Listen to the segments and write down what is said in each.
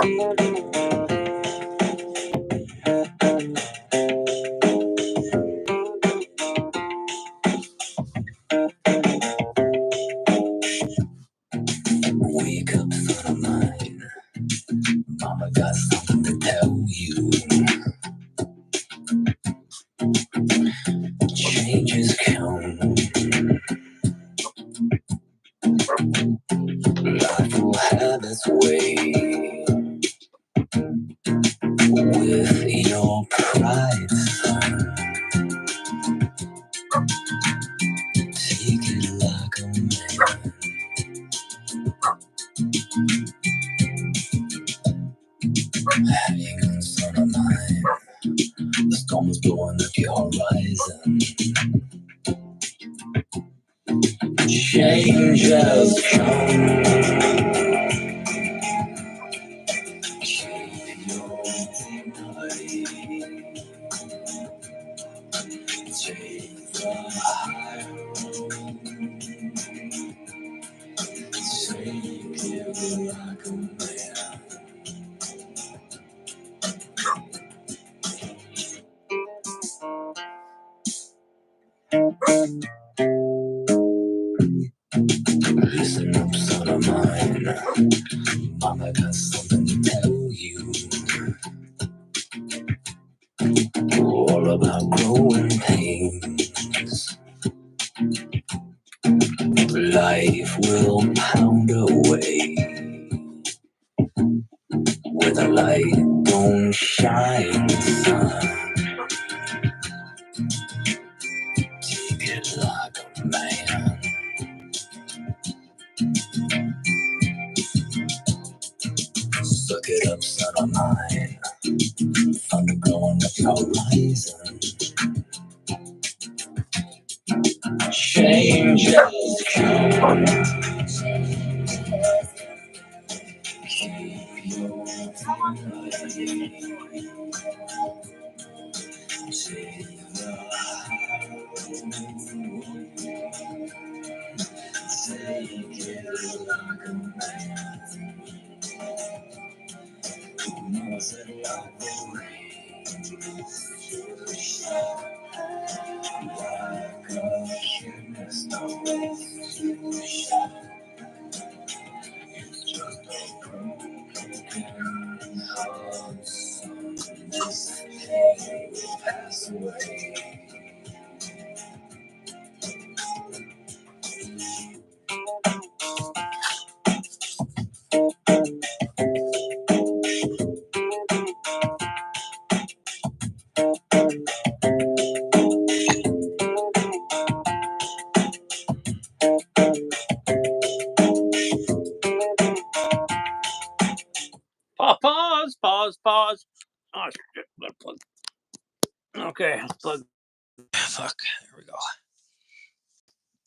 Wake up, son of mine. Mama got something to tell you. Change is coming. Life will have its way. With your pride, son. Take it like a man. Hang on, son of mine. The storm is blowing up your horizon. Change has come. Keep your dignity. Take the high road. Take it like a man. Listen up, son of mine. Mama got something to tell you. All about growing pains. Life will pound away. Where the light don't shine, son. Take it like a man. Suck it up, son of mine. Thunder blowing up your horizon. Change has come. Keep your dignity. Take the high road. Take it like a man. Momma said like the rain. Like a shooting star. It's just a broken heart. This pain will pass away. Pause. Oh, shit. Plug. Okay, plug. Fuck. There we go.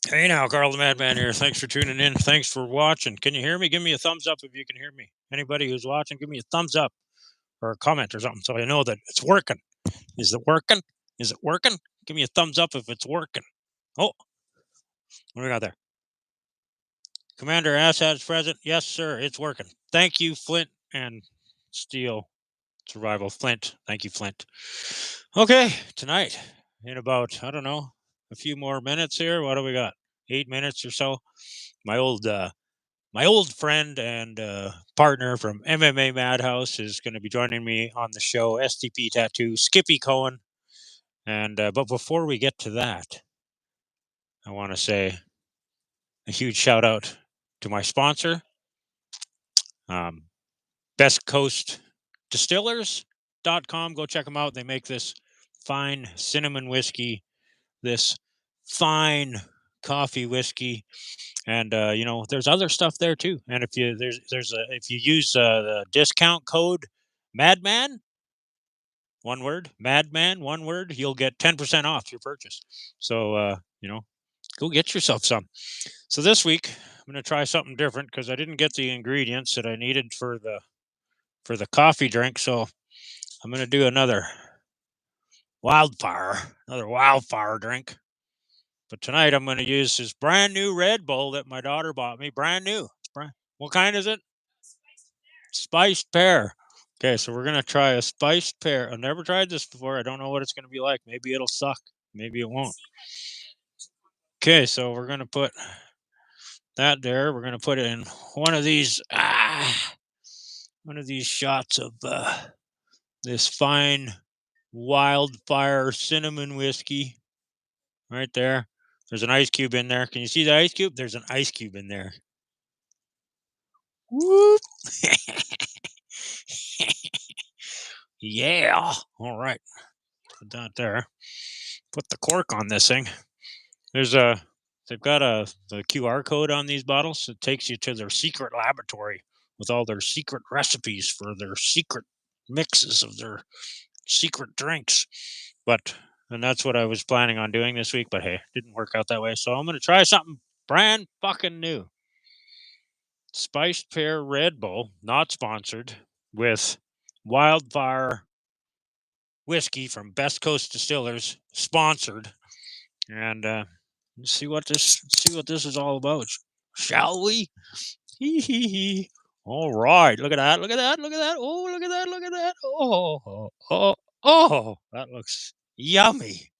Hey now, CarlTheMadman here. Thanks for tuning in. Thanks for watching. Can you hear me? Give me a thumbs up if you can hear me. Anybody who's watching, give me a thumbs up or a comment or something so I know that it's working. Is it working? Is it working? Give me a thumbs up if it's working. Oh, what do we got there? Commander Assad's present. Yes, sir. It's working. Thank you, Flint and Steel Survival. Flint. Thank you, Flint. Okay, tonight, in about, I don't know, a few more minutes here. What do we got? 8 minutes or so. My old friend and partner from MMAmadhouse is going to be joining me on the show. StpTattoo, Skippy Cohen. And but before we get to that, I want to say a huge shout out to my sponsor, Best Coast Distillers.com. Go check them out. They make this fine cinnamon whiskey, this fine coffee whiskey, and there's other stuff there too. And if you if you use the discount code Madman, one word, Madman, one word, you'll get 10% off your purchase. So go get yourself some. So this week I'm going to try something different because I didn't get the ingredients that I needed for the coffee drink. So I'm going to do another wildfire drink. But tonight I'm going to use this brand new Red Bull that my daughter bought me. Brand new. What kind is it? Spiced pear. Okay, so we're going to try a spiced pear. I've never tried this before. I don't know what it's going to be like. Maybe it'll suck. Maybe it won't. Okay, so we're going to put that there. We're going to put it in one of these shots of this fine wildfire cinnamon whiskey right there. There's an ice cube in there. Can you see the ice cube? There's an ice cube in there. Whoop. Yeah. All right. Put that there. Put the cork on this thing. They've got the QR code on these bottles. It takes you to their secret laboratory with all their secret recipes for their secret mixes of their secret drinks. And that's what I was planning on doing this week, but hey, it didn't work out that way. So I'm going to try something brand fucking new. Spiced Pear Red Bull, not sponsored, with Wildfire whiskey from Best Coast Distillers, sponsored. And let's see what this is all about, shall we? Hee hee hee. All right, look at that! Look at that! Look at that! Oh, look at that! Look at that! Oh! That looks yummy.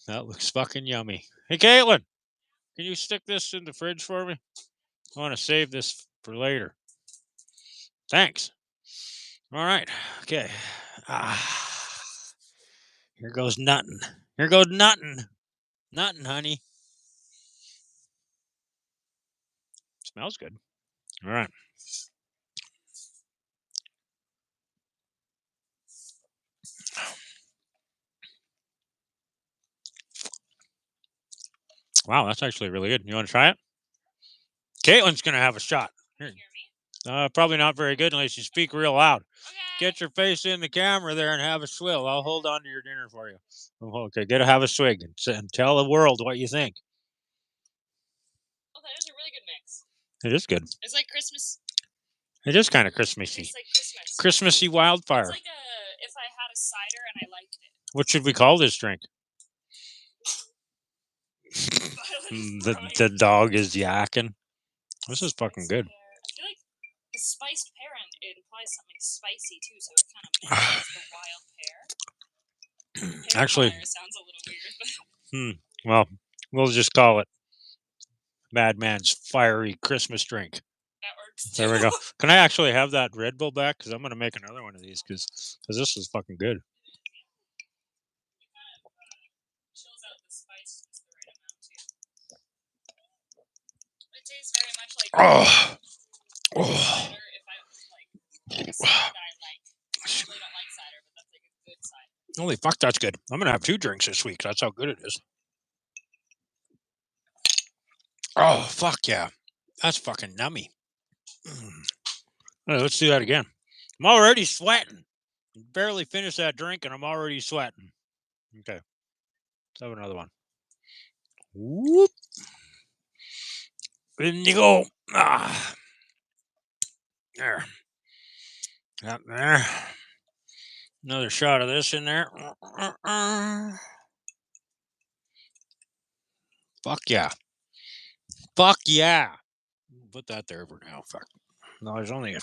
That looks fucking yummy. Hey, Caitlin, can you stick this in the fridge for me? I want to save this for later. Thanks. All right. Okay. Here goes nothing. Here goes nothing. Nothing, honey. Smells good. All right. Wow, that's actually really good. You want to try it? Caitlin's going to have a shot. Here. Probably not very good unless you speak real loud. Okay. Get your face in the camera there and have a swill. I'll hold on to your dinner for you. Okay, have a swig and tell the world what you think. Oh, that is a really good mix. It is good. It's like Christmas. It is kind of Christmassy. It's like Christmas. Christmassy wildfire. It's like if I had a cider and I liked it. What should we call this drink? the dog is yakking. This is fucking good. I feel like the spiced pear implies something spicy too, so it kind of matches the wild pear. Actually, sounds a little weird. But... Well, we'll just call it Madman's Fiery Christmas Drink. That works too. There we go. Can I actually have that Red Bull back? Because I'm going to make another one of these because this is fucking good. Chills out the spice just the right amount too. It tastes very much like cider if I like cider that I like. I really don't like cider, but that's like a good cider. Holy fuck, that's good. I'm going to have 2 drinks this week. That's how good it is. Oh, fuck yeah. That's fucking yummy. Right, let's do that again. I'm already sweating. Barely finished that drink and I'm already sweating. Okay. Let's have another one. Whoop. In you go. There. Up there. Another shot of this in there. Fuck yeah. Fuck yeah. Put that there for now. Fuck. No, there's only a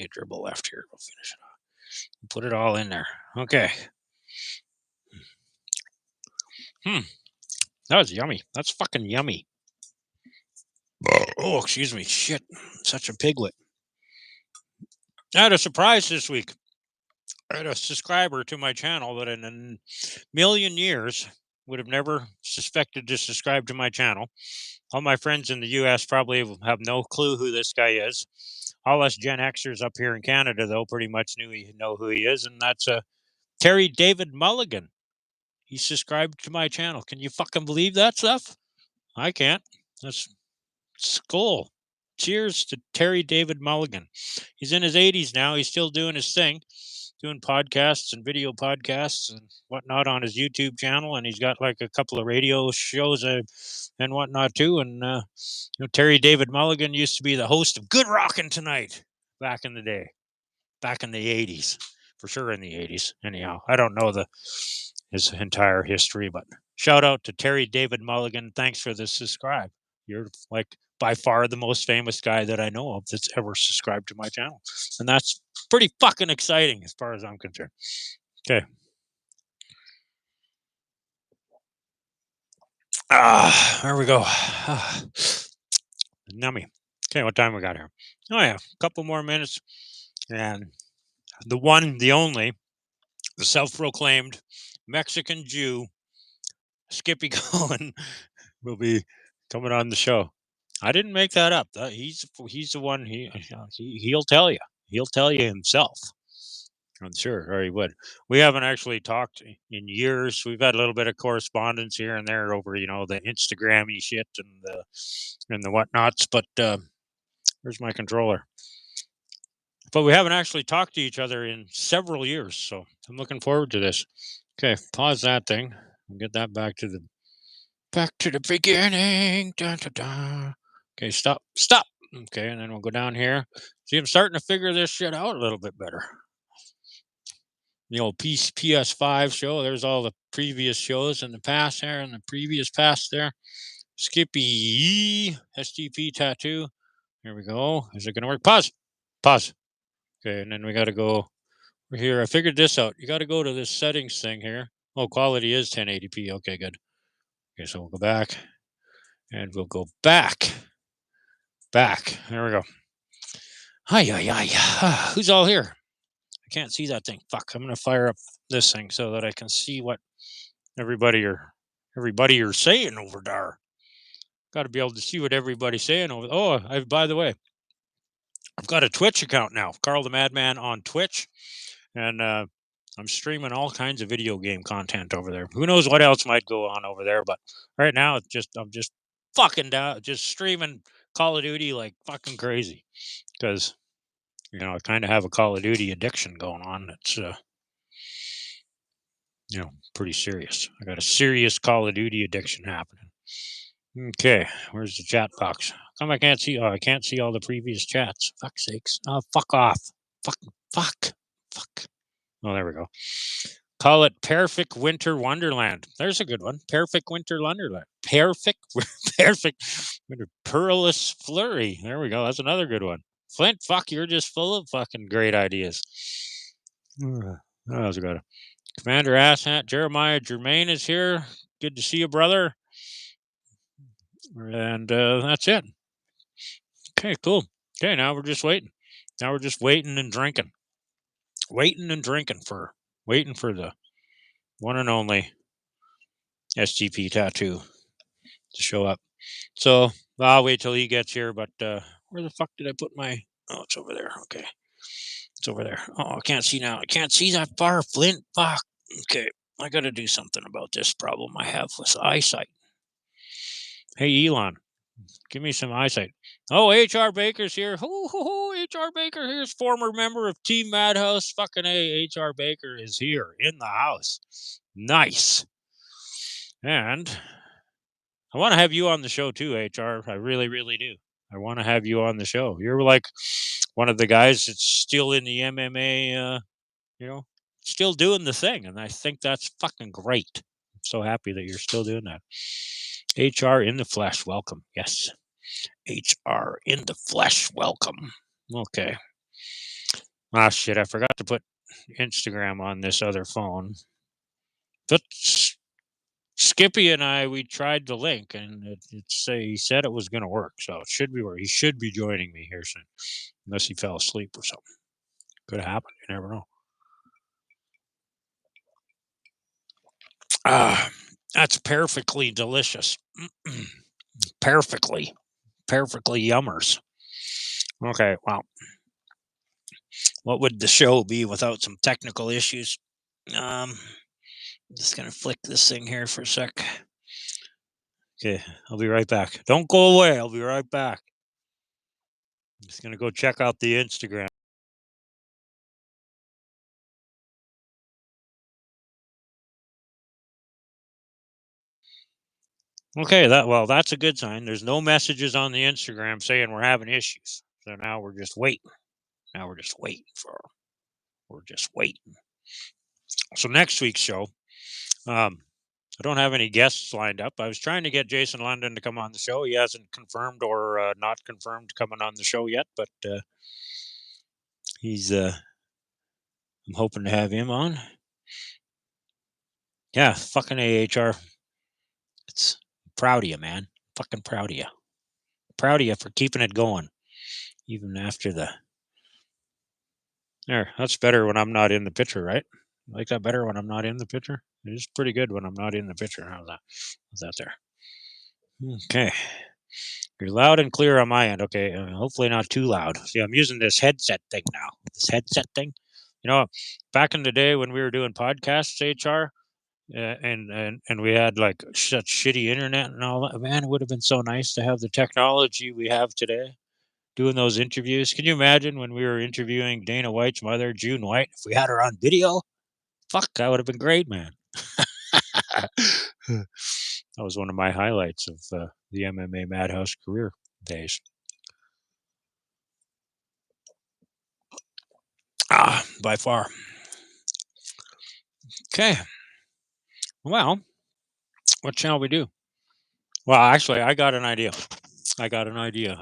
dribble left here. We'll finish it off. Put it all in there. Okay. That was yummy. That's fucking yummy. Oh, excuse me. Shit. Such a piglet. I had a surprise this week. I had a subscriber to my channel that in a million years would have never suspected to subscribe to my channel. All my friends in the U.S. probably have no clue who this guy is. All us Gen Xers up here in Canada, though, pretty much know who he is, and that's TerryDavidMulligan. He subscribed to my channel. Can you fucking believe that stuff? I can't. That's cool. Cheers to TerryDavidMulligan. He's in his 80s now. He's still doing his thing, doing podcasts and video podcasts and whatnot on his YouTube channel. And he's got like a couple of radio shows and whatnot too. And TerryDavidMulligan used to be the host of Good Rockin' Tonight back in the day, back in the 80s, for sure in the 80s. Anyhow, I don't know his entire history, but shout out to TerryDavidMulligan. Thanks for the subscribe. You're like by far the most famous guy that I know of that's ever subscribed to my channel. And that's pretty fucking exciting as far as I'm concerned. Okay. There we go. Nummy. Okay, what time we got here? Oh yeah, a couple more minutes. And the one, the only, the self-proclaimed Mexican Jew, Skippy Cohen, will be coming on the show. I didn't make that up. He's the one. He'll tell you. He'll tell you himself. I'm sure, or he would. We haven't actually talked in years. We've had a little bit of correspondence here and there over, the Instagram-y shit and the whatnots. But where's my controller? But we haven't actually talked to each other in several years, so I'm looking forward to this. Okay, pause that thing. We'll get that back to the beginning. Dun, dun, dun. Okay, stop. Okay, and then we'll go down here. See, I'm starting to figure this shit out a little bit better. The old PS5 show. There's all the previous shows in the past there and the previous past there. Skippy StpTattoo. Here we go. Is it going to work? Pause. Okay, and then we got to go here. I figured this out. You got to go to this settings thing here. Oh, quality is 1080p. Okay, good. Okay, so we'll go back. And we'll go back. There we go. Hi. Who's all here? I can't see that thing. Fuck. I'm going to fire up this thing so that I can see what everybody are saying over there. Got to be able to see what everybody's saying over. Oh, by the way, I've got a Twitch account now, CarlTheMadman on Twitch, and I'm streaming all kinds of video game content over there. Who knows what else might go on over there? But right now, I'm just fucking down, just streaming Call of Duty like fucking crazy, because I kind of have a Call of Duty addiction going on. It's pretty serious. I got a serious Call of Duty addiction happening. Okay, where's the chat box? Come, I can't see. Oh, I can't see all the previous chats. Fuck's sakes. Oh, fuck off. Fuck. Oh, there we go. Call it Perfect Winter Wonderland. There's a good one. Perfect Winter Wonderland. Perfect Winter Perilous Flurry. There we go. That's another good one. Flint, fuck, you're just full of fucking great ideas. What else we got? Commander Asshat, Jeremiah Germain is here. Good to see you, brother. And that's it. Okay, cool. Okay, now we're just waiting. Now we're just waiting and drinking. Waiting for the one and only StpTattoo to show up. So I'll wait till he gets here. But where the fuck did I put my? Oh, it's over there. Okay, it's over there. Oh, I can't see now. I can't see that far, Flint. Fuck. Okay, I got to do something about this problem I have with eyesight. Hey, Elon, give me some eyesight. Oh, H.R. Baker's here. H.R. Baker here's former member of Team Madhouse. Fucking A, H.R. Baker is here in the house. Nice. And I want to have you on the show too, HR. I really, really do. I want to have you on the show. You're like one of the guys that's still in the MMA, still doing the thing. And I think that's fucking great. I'm so happy that you're still doing that. HR in the flesh, welcome. Yes. HR in the flesh, welcome. Okay. Ah, shit, I forgot to put Instagram on this other phone. But Skippy and I, we tried the link, and he said it was going to work, so it should be where he should be joining me here soon, unless he fell asleep or something. Could happen. You never know. That's perfectly delicious. Perfectly yummers. Okay, well, what would the show be without some technical issues? Just gonna flick this thing here for a sec. Okay, I'll be right back. Don't go away. I'll be right back. I'm just gonna go check out the Instagram. Okay, that's a good sign. There's no messages on the Instagram saying we're having issues. So now we're just waiting. We're just waiting. So next week's show, I don't have any guests lined up. I was trying to get Jason London to come on the show. He hasn't confirmed or not confirmed coming on the show yet, but he's. I'm hoping to have him on. Yeah, fucking AHR. It's proud of you, man. Fucking proud of you. Proud of you for keeping it going, even after the. There, that's better when I'm not in the picture, right? Like that better when I'm not in the picture? It is pretty good when I'm not in the picture. How's that? How's that there? Okay. You're loud and clear on my end. Okay. Hopefully not too loud. See, I'm using this headset thing now. This headset thing. You know, back in the day when we were doing podcasts, HR, and we had like such shitty internet and all that, man, it would have been so nice to have the technology we have today. Doing those interviews. Can you imagine when we were interviewing Dana White's mother, June White? If we had her on video, fuck, that would have been great, man. That was one of my highlights of the MMAmadhouse career days. By far. Okay. Well, what shall we do? Well, actually, I got an idea. I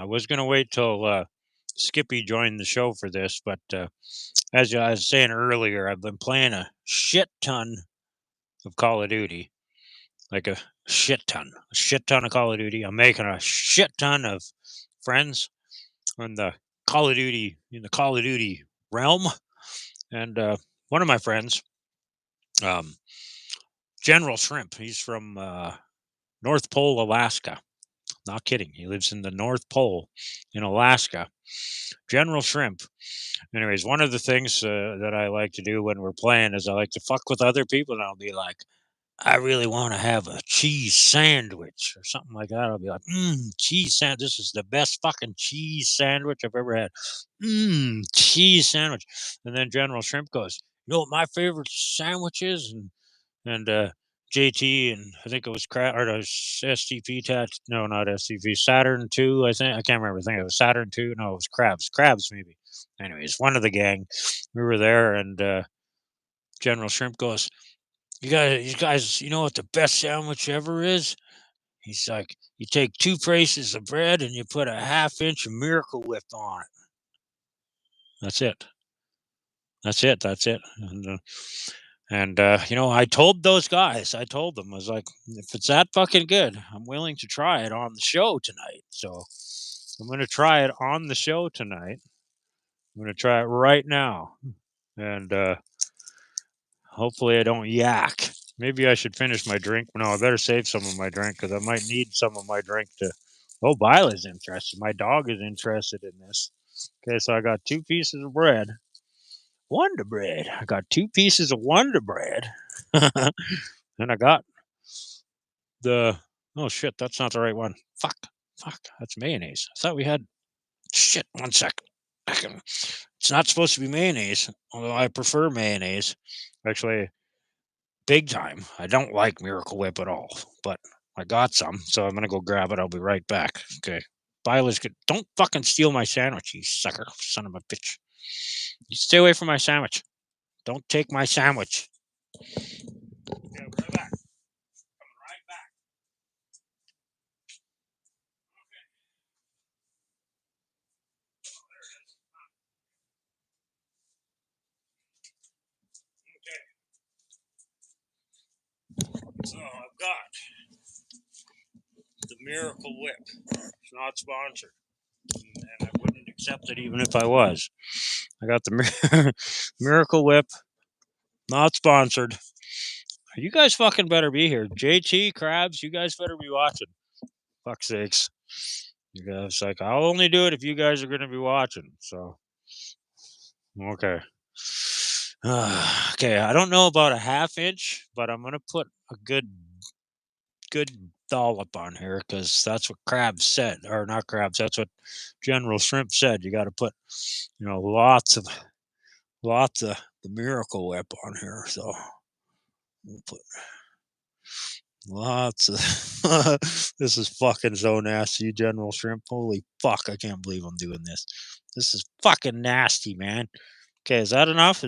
was going to wait till Skippy joined the show for this, but as I was saying earlier, I've been playing a shit ton of Call of Duty. Like a shit ton of Call of Duty. I'm making a shit ton of friends in the Call of Duty realm. And one of my friends, General Shrimp, he's from North Pole, Alaska. Not kidding. He lives in the North Pole in Alaska. General Shrimp. Anyways, one of the things that I like to do when we're playing is I like to fuck with other people, and I'll be like, I really want to have a cheese sandwich or something like that. I'll be like, cheese sandwich. This is the best fucking cheese sandwich I've ever had. Cheese sandwich. And then General Shrimp goes, you know what my favorite sandwich is? And JT and I think it was StpTattoo. No, not STP. Saturn 2, I think. I can't remember. I think it was Saturn 2. No, it was Crabs. Crabs, maybe. Anyways, one of the gang. We were there, and General Shrimp goes, you guys, you know what the best sandwich ever is? He's like, you take 2 pieces of bread and you put a 1/2 inch of Miracle Whip on it. That's it. And you know, I told those guys, I was like, if it's that fucking good, I'm willing to try it on the show tonight. So I'm going to try it on the show tonight. I'm going to try it right now. And hopefully I don't yak. Maybe I should finish my drink. No, I better save some of my drink because I might need some of my drink to. Oh, Byla's interested. My dog is interested in this. Okay, so I got 2 pieces of bread. Wonder Bread. I got 2 pieces of Wonder Bread. And I got the. Oh, shit, that's not the right one. Fuck. That's mayonnaise. I thought we had. Shit, 1 second. It's not supposed to be mayonnaise, although I prefer mayonnaise. Actually, big time. I don't like Miracle Whip at all, but I got some, so I'm gonna go grab it. I'll be right back. Okay. Byla's good. Don't fucking steal my sandwich, you sucker, son of a bitch. You stay away from my sandwich. Don't take my sandwich. Okay, we're right back. Coming right back. Okay. So I've got the Miracle Whip. It's not sponsored, and I wouldn't accept it even if I was. I got the Miracle Whip, not sponsored. You guys fucking better be here. JT, Crabs, you guys better be watching. Fuck's sakes. You guys, like, I'll only do it if you guys are going to be watching. So, okay. Okay, I don't know about a 1/2 inch, but I'm going to put a good dollop on here because that's what Crabs said. Or not Crabs, that's what General Shrimp said. You got to put, you know, lots of the Miracle Whip on here. So, we'll put lots of. This is fucking so nasty, General Shrimp. Holy fuck, I can't believe I'm doing this. This is fucking nasty, man. Okay, is that enough?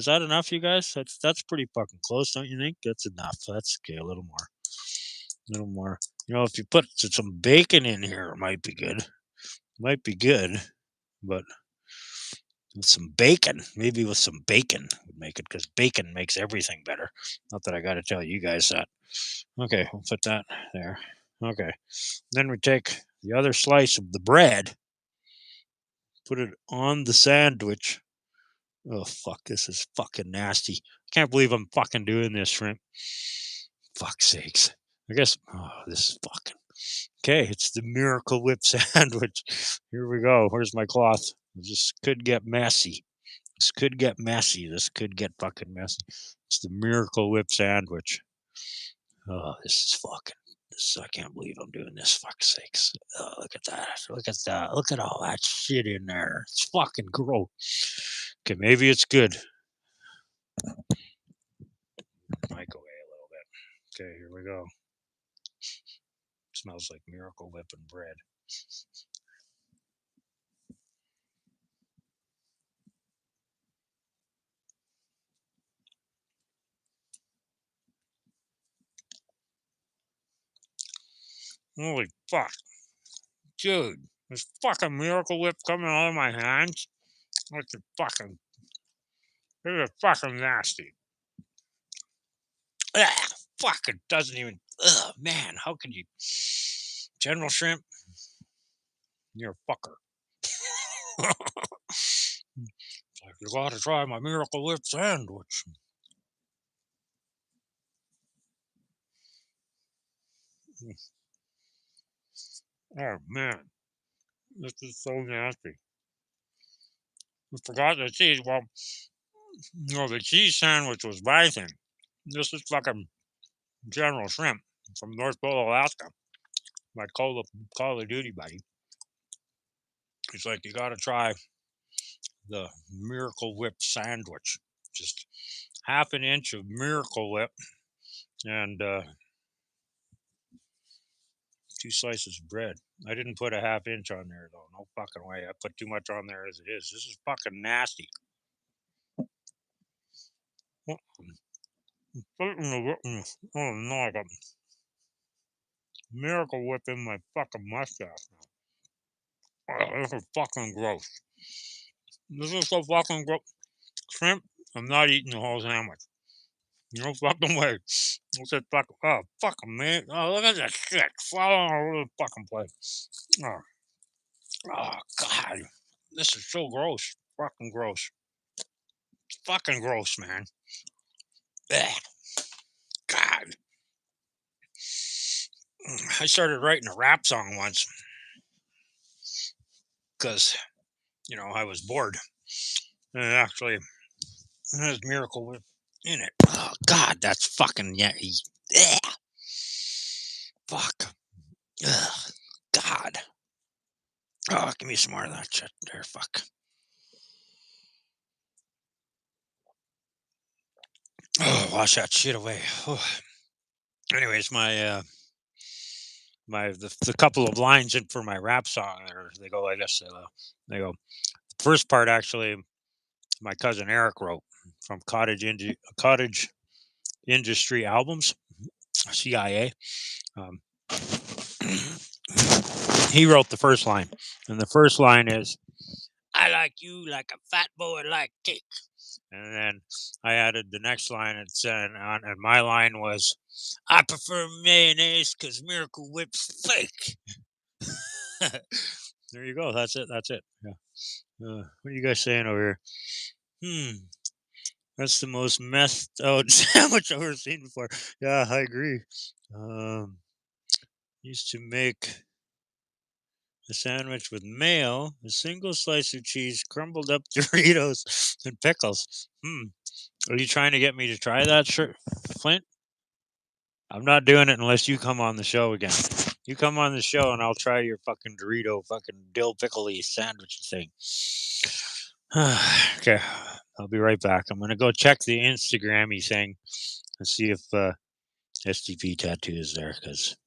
You guys? That's pretty fucking close, don't you think? That's enough. That's okay, a little more. A little more. You know, if you put some bacon in here, it might be good. Might be good, but with some bacon, maybe with some bacon would make it, because bacon makes everything better. Not that I got to tell you guys that. Okay, we'll put that there. Okay. Then we take the other slice of the bread, put it on the sandwich. Oh, fuck, this is fucking nasty. I can't believe I'm fucking doing this, shrimp. Fuck's sakes. I guess, this is fucking. Okay, it's the Miracle Whip sandwich. Here we go. Where's my cloth? This could get messy. This could get messy. This could get fucking messy. It's the Miracle Whip sandwich. Oh, this is fucking. I can't believe I'm doing this. Fuck's sakes. Oh, look at that. Look at that. Look at all that shit in there. It's fucking gross. Okay, maybe it's good. Might go away a little bit. Okay, here we go. Smells like Miracle Whip and bread. Holy fuck. Dude, this fucking Miracle Whip coming out of my hands. This is fucking nasty. Ah, fuck, it doesn't even. Ugh, man, how can you. General Shrimp, you're a fucker. You gotta try my Miracle Whip sandwich. Oh, man. This is so nasty. I forgot the cheese. Well, no, the cheese sandwich was my thing. This is fucking General Shrimp from North Pole, Alaska. My Call of Duty buddy. He's like, you gotta try the Miracle Whip sandwich. Just half an inch of Miracle Whip and 2 slices of bread. I didn't put a half inch on there, though. No fucking way. I put too much on there as it is. This is fucking nasty. Oh, no, I got Miracle Whip in my fucking mustache now. Oh, this is fucking gross. This is so fucking gross. Shrimp, I'm not eating the whole sandwich. No fucking way. What's that fucking. Oh, fucking man. Oh, look at that shit. Falling all over the fucking place. Oh, God. This is so gross. Fucking gross. It's fucking gross, man. Ugh. God. I started writing a rap song once because, I was bored. And it actually has Miracle Whip in it. Oh, God, that's fucking. Yeah. Ugh. Fuck. Ugh. God. Oh, give me some more of that shit there. Fuck. Oh, wash that shit away. Oh. Anyways, the couple of lines in for my rap song, they go like this. They go, the first part actually, my cousin Eric wrote from Cottage Industry Albums, CIA. He wrote the first line, and the first line is, "I like you like a fat boy like cake." And then I added the next line and said, and my line was, "I prefer mayonnaise because Miracle Whip's fake." There you go. That's it. Yeah. What are you guys saying over here? That's the most messed out sandwich I've ever seen before. Yeah, I agree. Used to make a sandwich with mayo, a single slice of cheese, crumbled up Doritos, and pickles. Are you trying to get me to try that, Flint? I'm not doing it unless you come on the show again. You come on the show and I'll try your fucking Dorito, fucking dill pickle-y sandwich thing. Okay, I'll be right back. I'm going to go check the Instagram-y thing and see if StpTattoo is there, because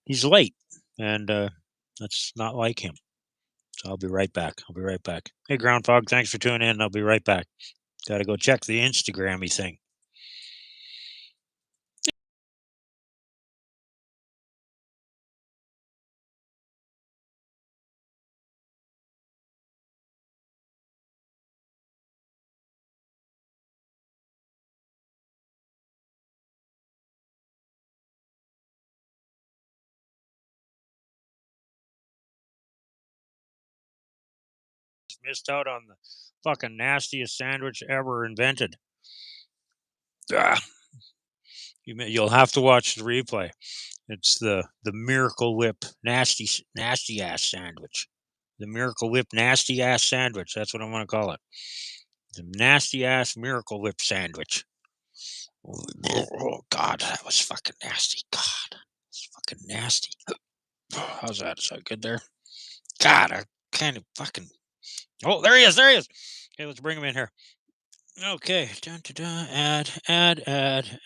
he's late, and that's not like him. So I'll be right back. Hey, Groundhog, thanks for tuning in. I'll be right back. Got to go check the Instagram-y thing. missed out on the fucking nastiest sandwich ever invented. Ah. You'll have to watch the replay. It's the Miracle Whip nasty ass sandwich. The Miracle Whip nasty ass sandwich. That's what I want to call it. The nasty ass Miracle Whip sandwich. Oh God, that was fucking nasty. God, it's fucking nasty. How's that? Is that good there? God, I can't fucking. Oh, there he is. There he is. Okay, let's bring him in here. Okay. Dun, dun, dun.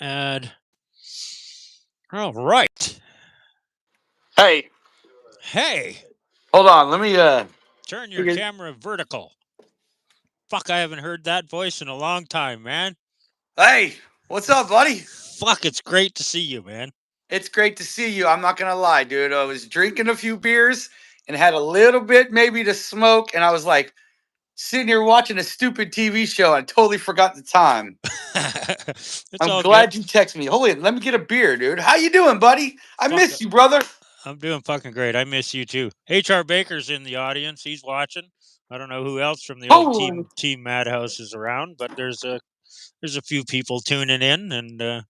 Add. All right. Hey. Hey. Hold on. Let me turn your camera vertical. Fuck, I haven't heard that voice in a long time, man. Hey, what's up, buddy? Fuck, it's great to see you, man. It's great to see you. I'm not going to lie, dude. I was drinking a few beers and had a little bit maybe to smoke. And I was like sitting here watching a stupid TV show. I totally forgot the time. I'm glad you texted me. Hold on, let me get a beer, dude. How you doing, buddy? I miss you, brother. I'm doing fucking great. I miss you too. HR Baker's in the audience. He's watching. I don't know who else from the old team Madhouse is around, but there's a few people tuning in, and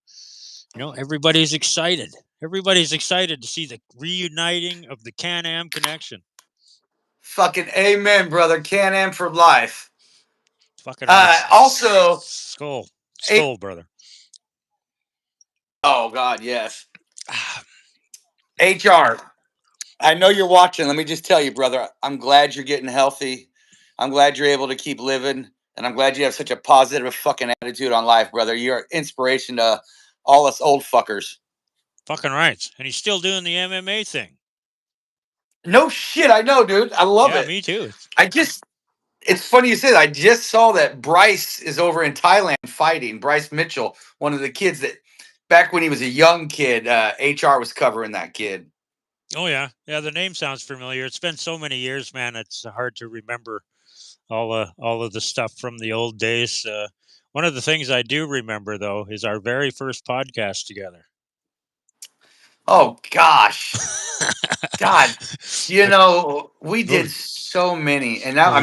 everybody's excited. Everybody's excited to see the reuniting of the Can-Am connection. Fucking amen, brother. Can-Am for life. Fucking also, skull, brother. Oh God, yes. HR, I know you're watching. Let me just tell you, brother, I'm glad you're getting healthy. I'm glad you're able to keep living. And I'm glad you have such a positive fucking attitude on life, brother. You're an inspiration to all us old fuckers. Fucking right. And he's still doing the MMA thing. No shit, I know, dude. I love it. Yeah, me too. It's funny you say that. I just saw that Bryce is over in Thailand fighting. Bryce Mitchell, one of the kids that back when he was a young kid, HR was covering that kid. Oh, yeah. Yeah, the name sounds familiar. It's been so many years, man. It's hard to remember all of the stuff from the old days. One of the things I do remember, though, is our very first podcast together. Oh, gosh. God, we did so many. And now,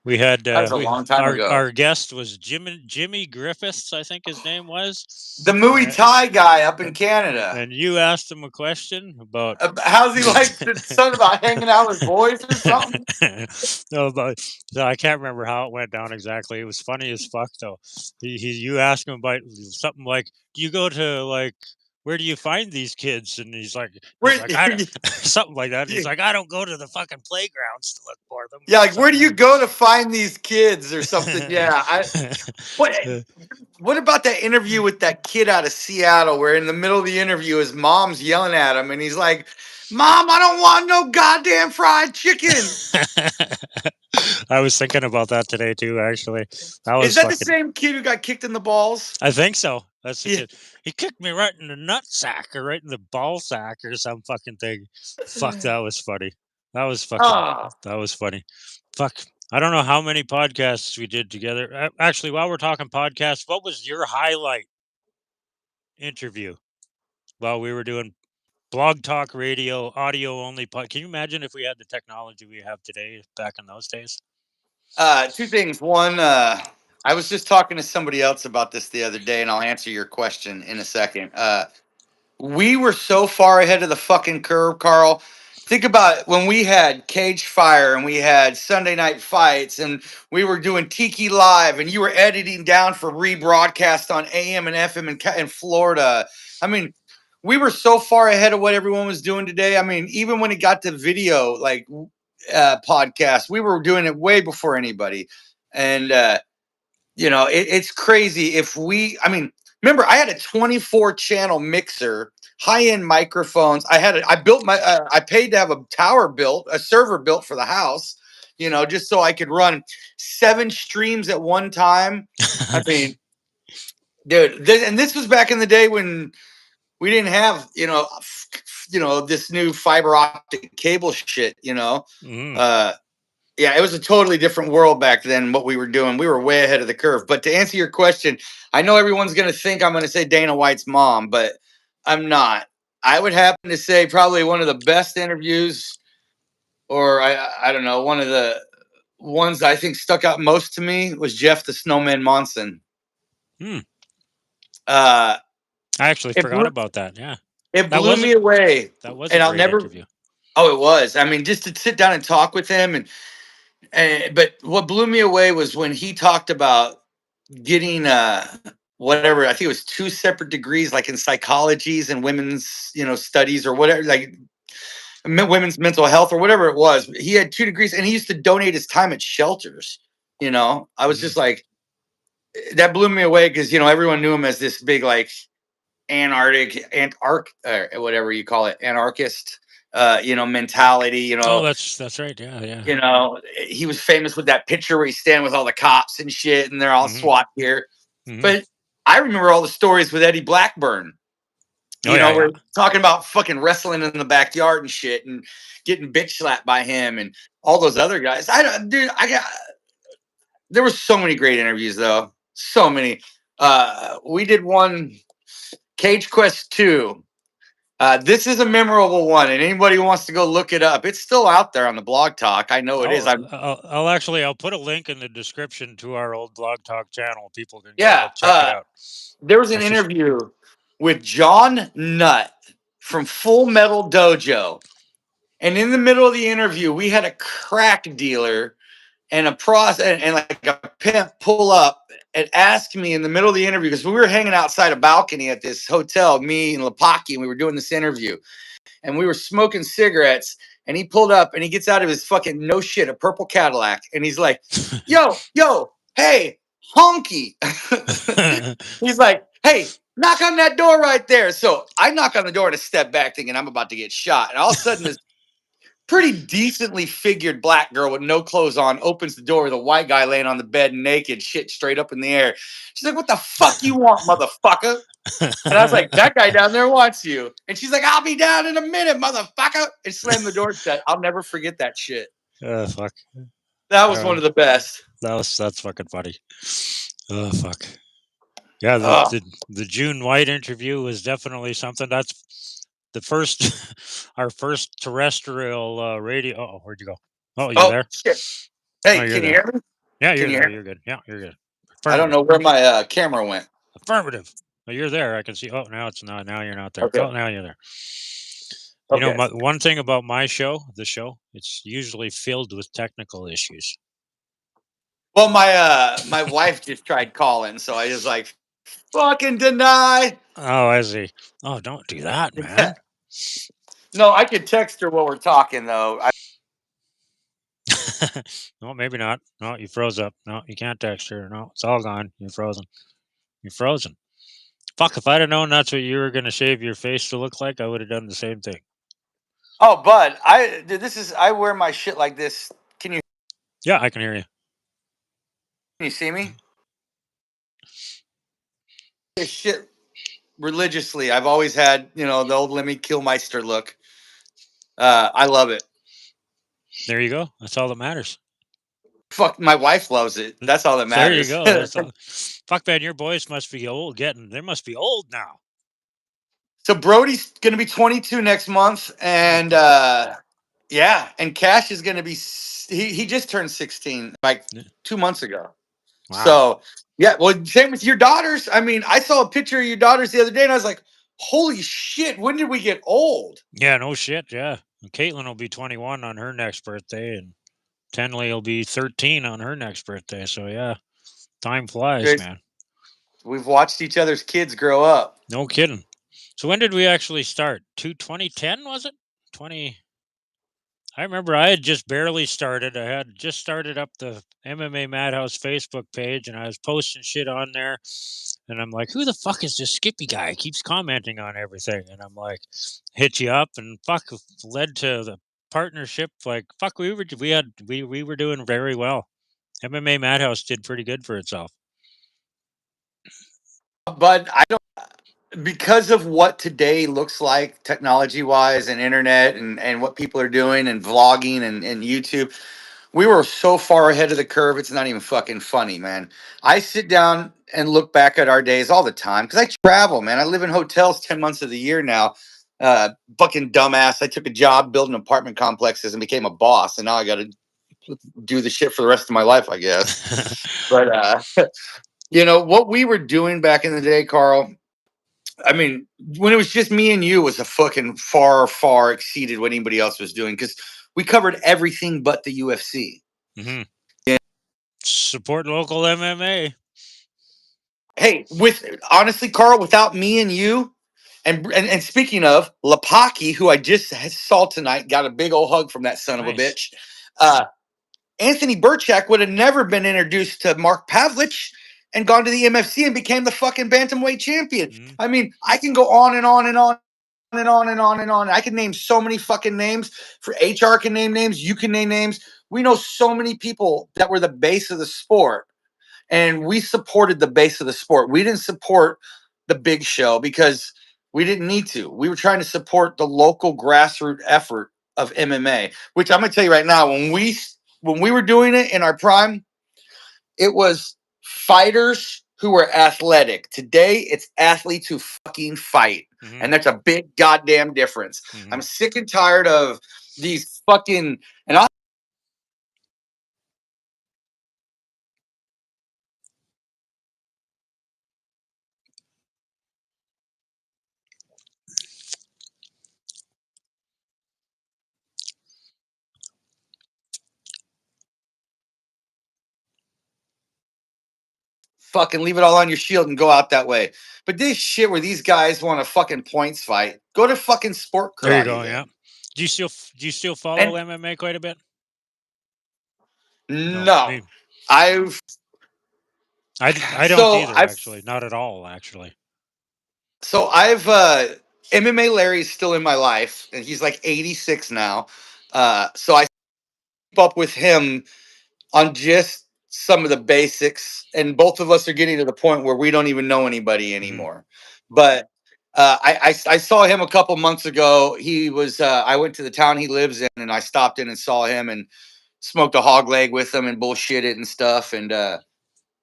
we had that was a long time ago. Our guest was Jimmy Griffiths, I think his name was. The Muay Thai guy up in Canada. And you asked him a question about how's he like something about hanging out with boys or something? No, I can't remember how it went down exactly. It was funny as fuck though. You asked him about something like, do you go to like, where do you find these kids? And he's like I don't, something like that. He's like, I don't go to the fucking playgrounds to look for them. Yeah, like where do you go to find these kids or something? Yeah. What about that interview with that kid out of Seattle where in the middle of the interview his mom's yelling at him and he's like, Mom, I don't want no goddamn fried chicken. I was thinking about that today too, actually. Is that the same kid who got kicked in the balls? I think so. That's the kid. He kicked me right in the nut sack or right in the ball sack or some fucking thing. Fuck, that was funny. That was funny. Fuck. I don't know how many podcasts we did together. Actually, while we're talking podcasts, what was your highlight interview while we were doing Blog Talk Radio, audio only? Can you imagine if we had the technology we have today back in those days? Two things. One, I was just talking to somebody else about this the other day, and I'll answer your question in a second. We were so far ahead of the fucking curve, Carl. Think about when we had Cage Fire and we had Sunday Night Fights and we were doing Tiki Live and you were editing down for rebroadcast on AM and FM in Florida. I mean, we were so far ahead of what everyone was doing today. I mean, even when it got to video, like podcast, we were doing it way before anybody. And, it's crazy remember I had a 24 channel mixer, high-end microphones. I paid to have a server built for the house, just so I could run 7 streams at one time. I mean, dude, and this was back in the day when we didn't have, this new fiber optic cable shit, Yeah, it was a totally different world back then, what we were doing. We were way ahead of the curve. But to answer your question, I know everyone's going to think I'm going to say Dana White's mom, but I'm not. I would happen to say probably one of the best interviews, or I don't know, one of ones that I think stuck out most to me was Jeff the Snowman Monson. I actually forgot about that. Yeah. It blew me away. That was and a I'll great never interview. Oh, it was. I mean, just to sit down and talk with him and but what blew me away was when he talked about getting whatever, I think it was 2 separate degrees, like in psychologies and women's, studies or whatever, like women's mental health or whatever it was. He had 2 degrees and he used to donate his time at shelters. I was just like, that blew me away because everyone knew him as this big like whatever you call it, anarchist mentality. Oh, that's right. Yeah. He was famous with that picture where he's standing with all the cops and shit, and they're all SWAT gear. But I remember all the stories with Eddie Blackburn. We're talking about fucking wrestling in the backyard and shit, and getting bitch slapped by him and all those other guys. There were so many great interviews though. So many. We did one, Cage Quest 2. This is a memorable one, and anybody who wants to go look it up, it's still out there on the Blog Talk. I know it is. I'll put a link in the description to our old Blog Talk channel. People can check it out. There was an interview with John Nutt from Full Metal Dojo, and in the middle of the interview, we had a crack dealer and and like a pimp pull up and ask me in the middle of the interview, because we were hanging outside a balcony at this hotel, me and Lapaki, and we were doing this interview, and we were smoking cigarettes, and he pulled up and he gets out of his fucking a purple Cadillac, and he's like, yo, hey, honky. He's like, hey, knock on that door right there. So I knock on the door and I step back thinking I'm about to get shot, and all of a sudden this pretty decently figured black girl with no clothes on opens the door with a white guy laying on the bed naked, shit straight up in the air. She's like, what the fuck you want, motherfucker? And I was like, that guy down there wants you. And she's like, I'll be down in a minute, motherfucker. And slammed the door shut. I'll never forget that shit. Fuck. That was one of the best. That's fucking funny. Oh, fuck. Yeah, the June White interview was definitely something. That's our first terrestrial radio. Oh, where'd you go? Oh, you're there? Shit. Hey, can you hear me? Yeah, you're good. Yeah, you're good. I don't know where my camera went. Affirmative. Oh, you're there. I can see. Oh, now it's not. Now you're not there. Okay. Oh, now you're there. Okay. One thing about the show, it's usually filled with technical issues. Well, my wife just tried calling, so I just like fucking deny. Oh, I see. Oh, don't do that, man. No, I could text her while we're talking, though. No, maybe not. No, you froze up. No, you can't text her. No, it's all gone. You're frozen. You're frozen. Fuck, if I'd have known that's what you were going to shave your face to look like, I would have done the same thing. Oh, bud, I wear my shit like this. Can you? Yeah, I can hear you. Can you see me? This shit religiously. I've always had, the old Lemmy Kilmeister look. I love it. There you go. That's all that matters. Fuck, my wife loves it. That's all that matters. There you go. That's all. Fuck, man, your boys must be old. They must be old now. So Brody's going to be 22 next month, and and Cash is going to be. He just turned 16 like 2 months ago. Wow. So well, same with your daughters. I mean, I saw a picture of your daughters the other day, and I was like, "Holy shit! When did we get old?" Yeah, no shit. Yeah, and Caitlin will be 21 on her next birthday, and Tenley will be 13 on her next birthday. So yeah, time flies, man. We've watched each other's kids grow up. No kidding. So when did we actually start? 2010 was it? 20. I remember I had just barely started. I had just started up the MMAmadhouse Facebook page, and I was posting shit on there. And I'm like, who the fuck is this Skippy guy? He keeps commenting on everything. And I'm like, hit you up, and fuck, led to the partnership. Like, fuck, we were doing very well. MMAmadhouse did pretty good for itself. But I don't. Because of what today looks like technology-wise and internet and what people are doing and vlogging and YouTube, we were so far ahead of the curve, it's not even fucking funny, man. I sit down and look back at our days all the time because I travel, man. I live in hotels 10 months of the year now. Fucking dumbass. I took a job building apartment complexes and became a boss, and now I got to do the shit for the rest of my life, I guess. But what we were doing back in the day, Carl. I mean, when it was just me and you, was a fucking far exceeded what anybody else was doing because we covered everything but the UFC. Mm-hmm. Yeah. Support local MMA. Hey, honestly, Carl, without me and you, and speaking of Lapaki, who I just saw tonight, got a big old hug from that son of a bitch. Anthony Burchak would have never been introduced to Mark Pavlich and gone to the MFC and became the fucking bantamweight champion. Mm-hmm. I mean, I can go on and on and on and on and on and on. I can name so many fucking names. For HR can name names. You can name names. We know so many people that were the base of the sport, and we supported the base of the sport. We didn't support the big show because we didn't need to. We were trying to support the local grassroots effort of MMA, which I'm going to tell you right now, when we were doing it in our prime, it was fighters who were athletic. Today, it's athletes who fucking fight. Mm-hmm. And that's a big goddamn difference. Mm-hmm. I'm sick and tired of these fucking... And I fucking leave it all on your shield and go out that way. But this shit where these guys want a fucking points fight, go to fucking sport karate. There you go, yeah. Do you still follow MMA quite a bit? No. I don't either, actually. Not at all, actually. So I've MMA Larry's still in my life, and he's like 86 now. So I keep up with him on just some of the basics, and both of us are getting to the point where we don't even know anybody anymore. Mm-hmm. But I saw him a couple months ago. He was I went to the town he lives in, and I stopped in and saw him and smoked a hog leg with him and bullshitted and stuff. And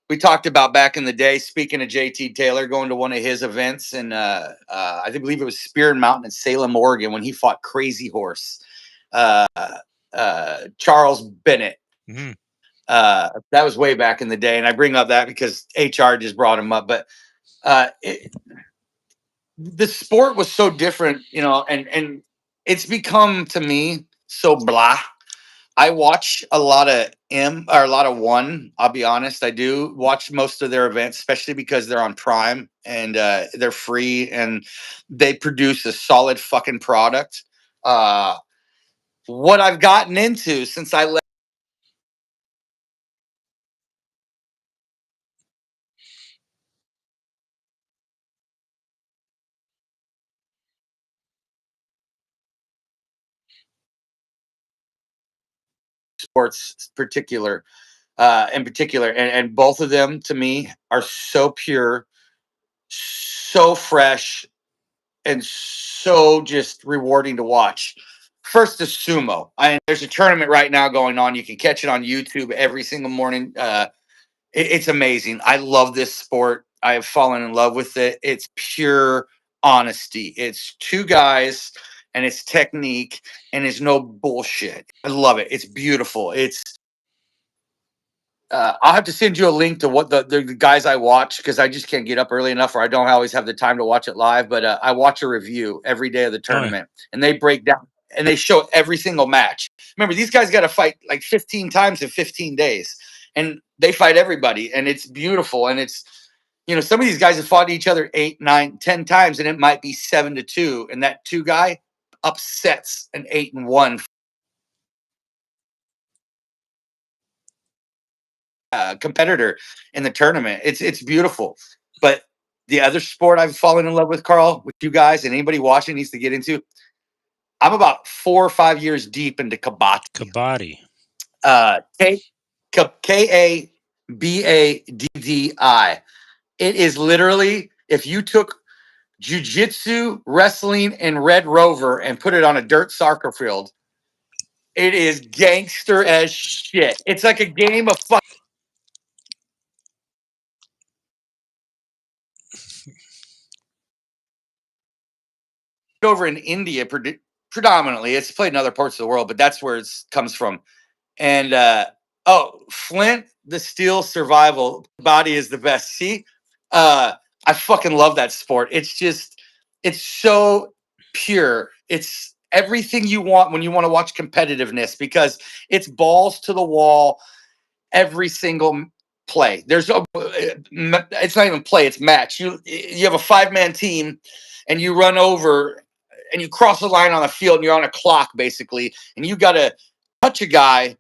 we talked about back in the day, speaking of JT Taylor, going to one of his events, and I believe it was Spear Mountain in Salem, Oregon, when he fought Crazy Horse, Charles Bennett. Mm-hmm. That was way back in the day, and I bring up that because HR just brought him up. But the sport was so different, and it's become to me so blah. I watch a lot of one. I'll be honest. I do watch most of their events, especially because they're on Prime and they're free and they produce a solid fucking product. What I've gotten into since I left sports in particular, and both of them to me are so pure, so fresh, and so just rewarding to watch. First is sumo. There's a tournament right now going on. You can catch it on YouTube every single morning. It's amazing. I love this sport. I have fallen in love with it. It's pure honesty. It's two guys and it's technique and it's no bullshit. I love it. It's beautiful. I'll have to send you a link to what the guys I watch, because I just can't get up early enough, or I don't always have the time to watch it live. But I watch a review every day of the tournament, and they break down and they show every single match. Remember, these guys got to fight like 15 times in 15 days, and they fight everybody, and it's beautiful. And it's, some of these guys have fought each other 8, 9, 10 times, and it might be 7-2, and that 2 guy upsets an 8-1 competitor in the tournament. It's beautiful. But the other sport I've fallen in love with, Carl, with you guys and anybody watching needs to get into, I'm about 4 or 5 years deep into kabaddi. Kabaddi. It is literally, if you took jiu-jitsu, wrestling, and Red Rover and put it on a dirt soccer field, it is gangster as shit. It's like a game of fuck. Over in India, predominantly, it's played in other parts of the world, but that's where it comes from. And Flint, the Steel Survival body is the best. See, I fucking love that sport. It's so pure. It's everything you want when you want to watch competitiveness, because it's balls to the wall every single play. There's no, it's not even play, it's match. You have a 5-man team and you run over and you cross the line on the field and you're on a clock basically, and you got to touch a guy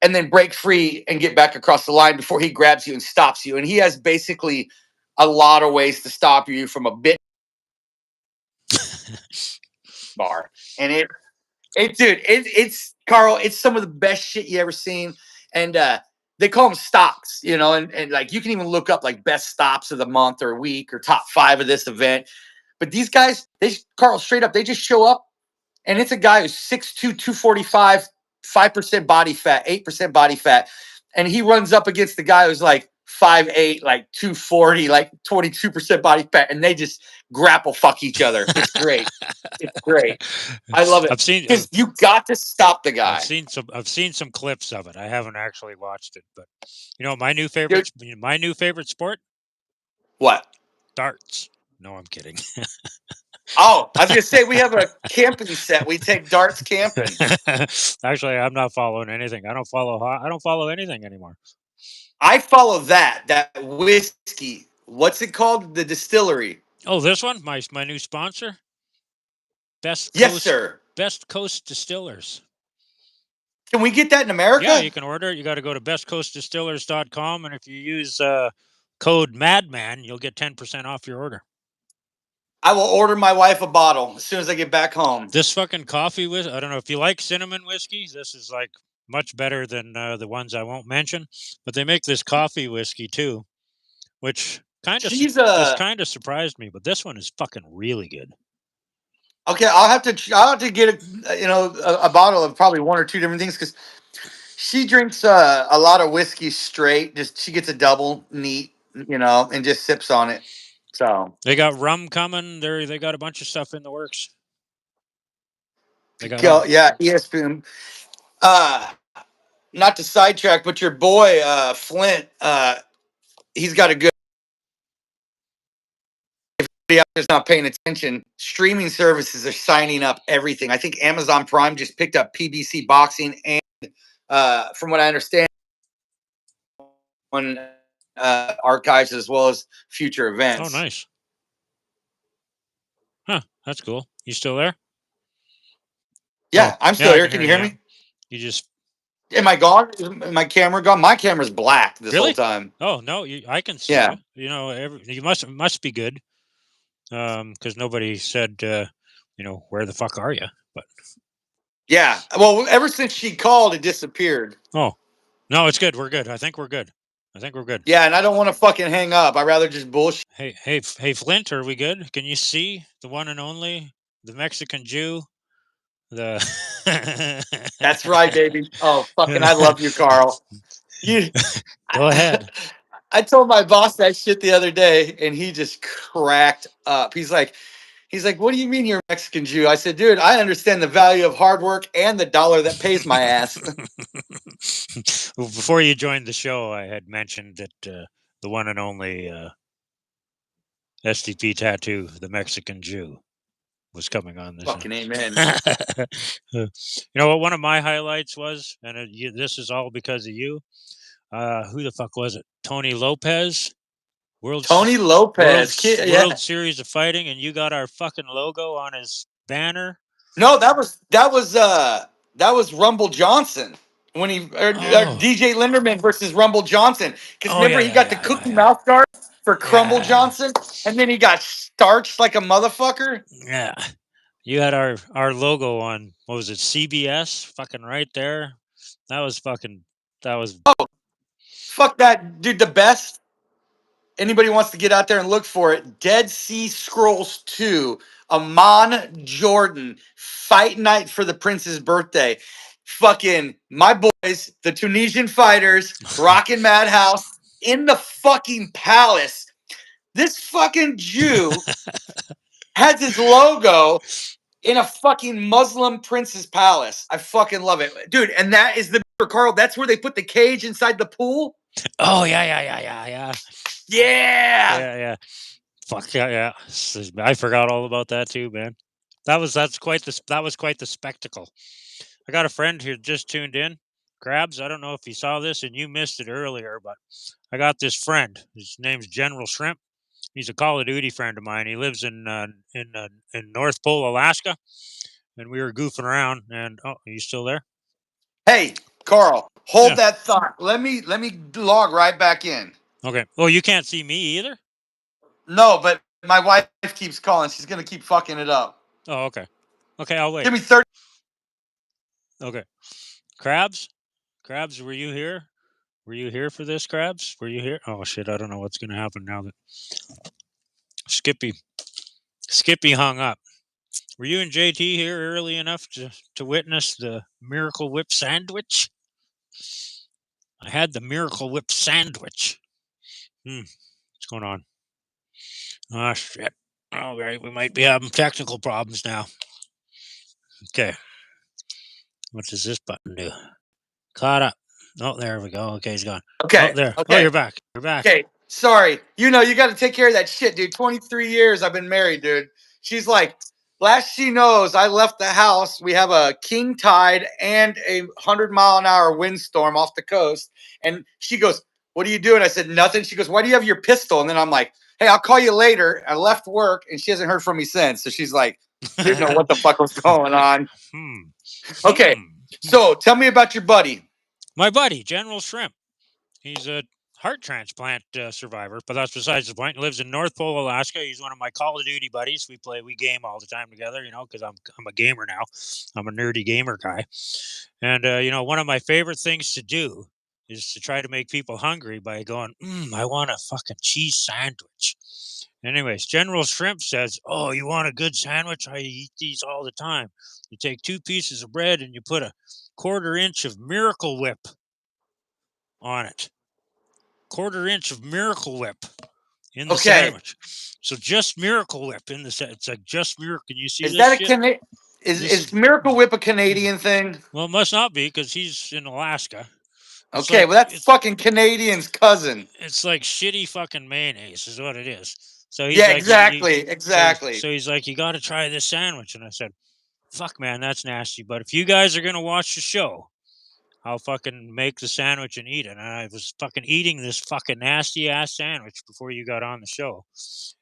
and then break free and get back across the line before he grabs you and stops you. And he has basically a lot of ways to stop you from a bit bar. And it's Carl, it's some of the best shit you ever seen. And they call them stocks, you know, and like you can even look up like best stops of the month or week or top 5 of this event. But these guys, Carl, straight up, they just show up, and it's a guy who's 6'2", 245, 5% body fat, 8% body fat. And he runs up against the guy who's like 5'8", like 240, like 22% body fat. And they just grapple fuck each other. It's great. It's great. I love it. Because you got to stop the guy. I've seen some clips of it. I haven't actually watched it, but you know, my new favorite sport? What? Darts. No, I'm kidding. Oh, I was gonna say we have a camping set. We take darts camping. Actually, I'm not following anything. I don't follow anything anymore. I follow that whiskey. What's it called? The distillery. Oh, this one, my new sponsor. Best Coast Distillers. Can we get that in America? Yeah, you can order it. You got to go to bestcoastdistillers.com, and if you use code Madman, you'll get 10% off your order. I will order my wife a bottle as soon as I get back home. This fucking coffee whiskey, I don't know if you like cinnamon whiskeys. This is like much better than the ones I won't mention. But they make this coffee whiskey too, which kind of surprised me. But this one is fucking really good. Okay, I'll have to get a bottle of probably 1 or 2 different things, because she drinks a lot of whiskey straight. She gets a double neat, and just sips on it. So they got rum coming. They got a bunch of stuff in the works. ESPN. Not to sidetrack, but your boy Flint, he's got a good. If anybody out there's not paying attention, streaming services are signing up everything. I think Amazon Prime just picked up PBC Boxing, and from what I understand, on archives as well as future events. Oh, nice. Huh, that's cool. You still there? Yeah, I'm still here. Can you hear me? You just... Am I gone? Is my camera gone? My camera's black this whole time. Oh, no, I can see you. You know, you must be good. Because nobody said, where the fuck are you? But yeah, well, ever since she called, it disappeared. Oh, no, it's good. We're good. I think we're good. Yeah, and I don't want to fucking hang up. I'd rather just bullshit. Hey, Flint, are we good? Can you see the one and only, the Mexican Jew? That's right, baby. Oh, fucking, I love you, Carl. Go ahead. I told my boss that shit the other day, and he just cracked up. He's like, what do you mean you're a Mexican Jew? I said, dude, I understand the value of hard work and the dollar that pays my ass. Well, before you joined the show, I had mentioned that the one and only StpTattoo, the Mexican Jew, was coming on this. Fucking amen. You know what one of my highlights was? And this is all because of you. Who the fuck was it? Tony Lopez? World Series of Fighting, and you got our fucking logo on his banner. No, that was Rumble Johnson when he DJ Linderman versus Rumble Johnson, because remember he got the cookie mouth guard for Crumble Johnson, and then he got starched like a motherfucker. Yeah, you had our logo on, what was it, CBS? Fucking right there. That was. Oh, fuck that, dude. The best. Anybody wants to get out there and look for it, Dead Sea Scrolls 2, Amon Jordan, Fight Night for the Prince's birthday. Fucking my boys, the Tunisian fighters, rockin' Madhouse in the fucking palace. This fucking Jew has his logo in a fucking Muslim prince's palace. I fucking love it. Dude, and that is the Carl, that's where they put the cage inside the pool? Oh, yeah. Yeah. Fuck yeah. I forgot all about that too, man. That was quite the spectacle. I got a friend who just tuned in. Krabs, I don't know if you saw this and you missed it earlier, but I got this friend. His name's General Shrimp. He's a Call of Duty friend of mine. He lives in North Pole, Alaska, and we were goofing around. And are you still there? Hey, Carl, hold Yeah. that thought. Let me log right back in. Okay. Well, you can't see me either? No, but my wife keeps calling. She's gonna keep fucking it up. Oh, okay. Okay, I'll wait. Give me 30. Okay. Krabs, were you here? Were you here for this, Krabs? Were you here? Oh shit! I don't know what's gonna happen now that Skippy hung up. Were you and JT here early enough to witness the Miracle Whip sandwich? I had the Miracle Whip sandwich. What's going on? Oh shit! All right, we might be having technical problems now. Okay. What does this button do? Caught up. Oh, there we go. Okay, he's gone. Okay. Oh, there. Okay. Oh, you're back. Okay. Sorry. You got to take care of that shit, dude. 23 years I've been married, dude. She's like, last she knows, I left the house. We have a king tide and a 100-mile-an-hour windstorm off the coast. And she goes, what are you doing? I said, nothing. She goes, why do you have your pistol? And then I'm like, hey, I'll call you later. I left work, and she hasn't heard from me since. So she's like, didn't know what the fuck was going on. Okay. So tell me about your buddy. My buddy, General Shrimp. He's a heart transplant survivor, but that's besides the point. He lives in North Pole, Alaska. He's one of my Call of Duty buddies. We game all the time together, because I'm a gamer now. I'm a nerdy gamer guy. And, one of my favorite things to do is to try to make people hungry by going, I want a fucking cheese sandwich. Anyways, General Shrimp says, oh, you want a good sandwich? I eat these all the time. You take 2 pieces of bread and you put a 1/4 inch of Miracle Whip on it. 1/4 inch of Miracle Whip in the sandwich. So just Miracle Whip in the sandwich. It's like just Miracle. Can you see is this that shit? Is Miracle Whip a Canadian thing? Well, it must not be because he's in Alaska. Okay, well that's fucking Canadian's cousin. It's like shitty fucking mayonnaise is what it is. So he's yeah, like, exactly. So he's like, you got to try this sandwich, and I said, fuck, man, that's nasty. But if you guys are gonna watch the show, I'll fucking make the sandwich and eat it. And I was fucking eating this fucking nasty ass sandwich before you got on the show.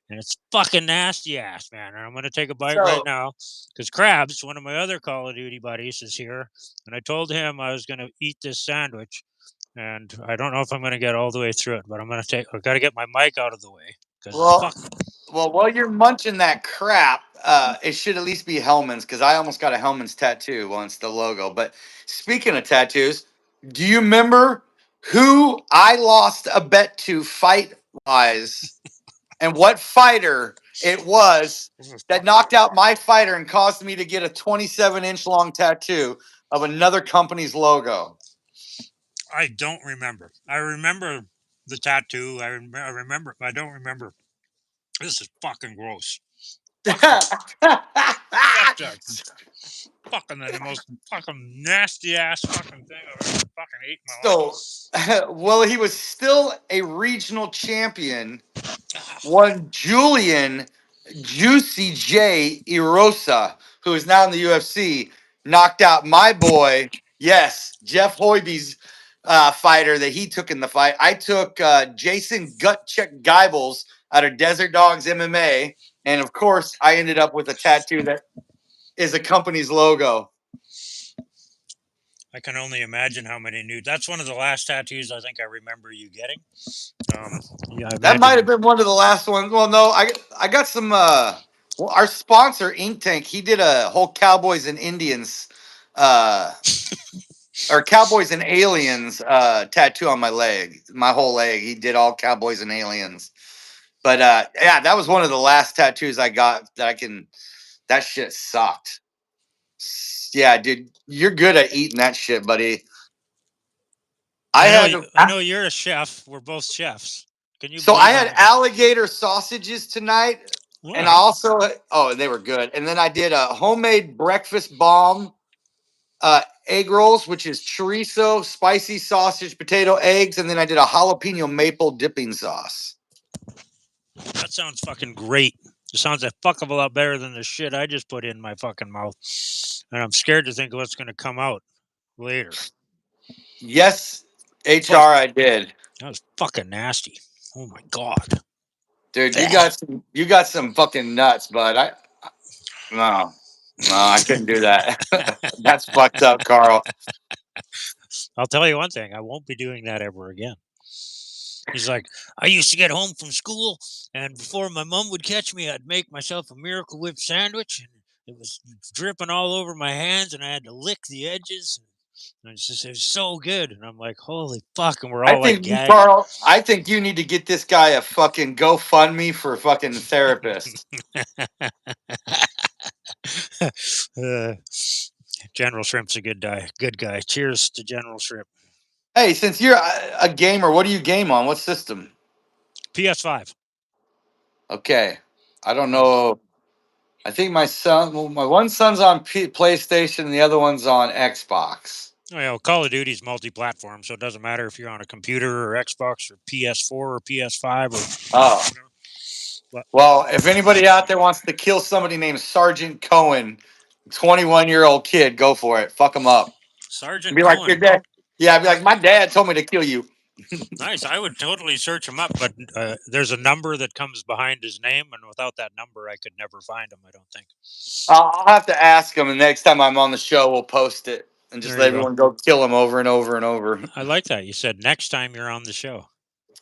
And it's fucking nasty ass, man. And I'm going to take a bite right now because Krabs, one of my other Call of Duty buddies, is here. And I told him I was going to eat this sandwich. And I don't know if I'm going to get all the way through it, but I've got to get my mic out of the way. Well, while you're munching that crap, it should at least be Hellman's because I almost got a Hellman's tattoo once, the logo. But speaking of tattoos, do you remember who I lost a bet to fight-wise and what fighter it was that knocked out my fighter and caused me to get a 27-inch long tattoo of another company's logo? I don't remember. I remember the tattoo. I remember. I don't remember. This is fucking gross. Fucking the most fucking nasty ass fucking thing I've ever fucking ate in my life. Well, he was still a regional champion. One Julian Juicy J Erosa, who is now in the UFC, knocked out my boy, Jeff Hoiby's fighter that he took in the fight. I took Jason Gutcheck Geibels out of Desert Dogs MMA. And of course, I ended up with a tattoo that is a company's logo. I can only imagine how many new. That's one of the last tattoos I think I remember you getting. That might have been one of the last ones. Well, no, I got some. Our sponsor, Ink Tank, he did a whole Cowboys and Indians, or Cowboys and Aliens tattoo on my leg, my whole leg. He did all Cowboys and Aliens. But yeah, that was one of the last tattoos I got that I can. That shit sucked. Yeah, dude, you're good at eating that shit, buddy. I know you're a chef. We're both chefs. Can you? So I had alligator sausages tonight, and I also they were good. And then I did a homemade breakfast bomb, egg rolls, which is chorizo, spicy sausage, potato, eggs, and then I did a jalapeno maple dipping sauce. That sounds fucking great. It sounds a fuck of a lot better than the shit I just put in my fucking mouth. And I'm scared to think of what's going to come out later. Yes, HR, Fuck. I did. That was fucking nasty. Oh my God. Dude, you got some fucking nuts, bud. No, I couldn't do that. That's fucked up, Carl. I'll tell you one thing. I won't be doing that ever again. He's like, I used to get home from school, and before my mom would catch me, I'd make myself a Miracle Whip sandwich, and it was dripping all over my hands, and I had to lick the edges. And it was so good. And I'm like, holy fuck. And we're all like gagging. Carl, I think you need to get this guy a fucking GoFundMe for a fucking therapist. General Shrimp's a good guy. Cheers to General Shrimp. Hey, since you're a gamer, what do you game on? What system? PS5. Okay. I don't know. I think my one son's on PlayStation and the other one's on Xbox. Well, Call of Duty's multi-platform, so it doesn't matter if you're on a computer or Xbox or PS4 or PS5 or. Oh. Well, if anybody out there wants to kill somebody named Sergeant Cohen, 21-year-old kid, go for it. Fuck him up. Sergeant Be Cohen. like your dad. Yeah, I'd be like, my dad told me to kill you. Nice. I would totally search him up, but there's a number that comes behind his name, and without that number, I could never find him, I don't think. I'll have to ask him, and next time I'm on the show, we'll post it and just let everyone go kill him over and over and over. I like that. You said next time you're on the show.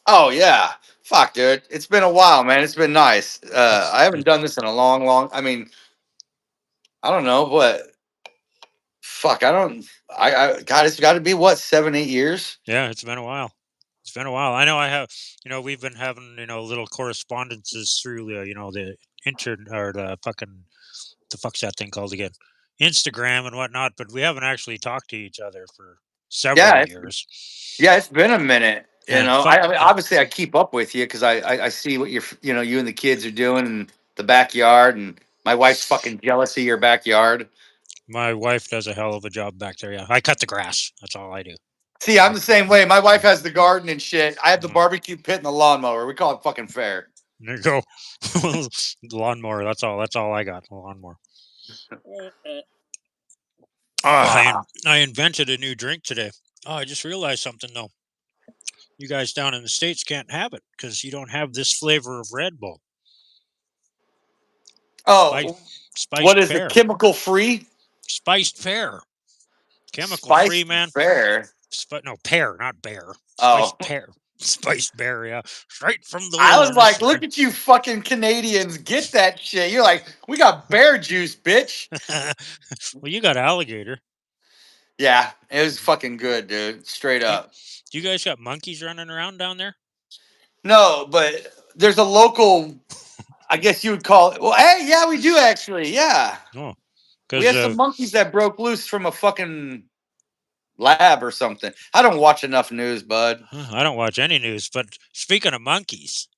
Oh, yeah. Fuck, dude. It's been a while, man. It's been nice. I haven't done this in a long... I mean, I don't know, but... Fuck, God, it's got to be, what, 7-8 years? Yeah, it's been a while. I know I have, we've been having, little correspondences through, the or the fuck's that thing called again? Instagram and whatnot, but we haven't actually talked to each other for several years. Yeah, it's been a minute. I mean, obviously I keep up with you because I see what you and the kids are doing in the backyard, and my wife's fucking jealous of your backyard. My wife does a hell of a job back there. Yeah, I cut the grass. That's all I do. See, I'm the same way. My wife has the garden and shit. I have the barbecue pit and the lawnmower. We call it fucking fair. There you go. The lawnmower. That's all I got. The lawnmower. I invented a new drink today. Oh, I just realized something though. You guys down in the States can't have it because you don't have this flavor of Red Bull. Oh, spiced what is pear. it? Chemical free? Spiced pear. Chemical free, man. Pear. No, pear, not bear. Spiced pear. Spiced bear, yeah. Straight from the I was like, look at you fucking Canadians. Get that shit. You're like, we got bear juice, bitch. Well, you got alligator. Yeah, it was fucking good, dude. Straight up. Do you guys got monkeys running around down there? No, but there's a local, I guess you would call it. Well, hey, yeah, we do actually. Yeah. Oh, we had some monkeys that broke loose from a fucking lab or something. I don't watch enough news, bud. I don't watch any news. But speaking of monkeys,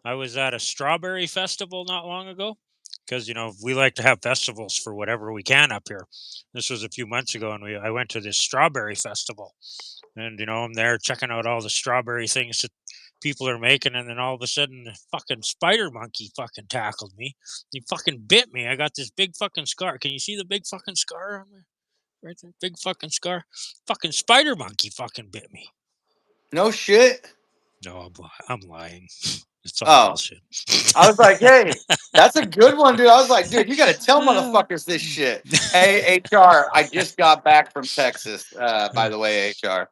I was at a strawberry festival not long ago because, we like to have festivals for whatever we can up here. This was a few months ago, and I went to this strawberry festival. And, I'm there checking out all the strawberry things that people are making, and then all of a sudden, the fucking spider monkey fucking tackled me. He fucking bit me. I got this big fucking scar. Can you see the big fucking scar on there? Right there, big fucking scar. Fucking spider monkey fucking bit me. No shit. No, I'm lying. It's all bullshit. I was like, hey, that's a good one, dude. I was like, dude, you got to tell motherfuckers this shit. Hey, HR, I just got back from Texas, by the way, HR.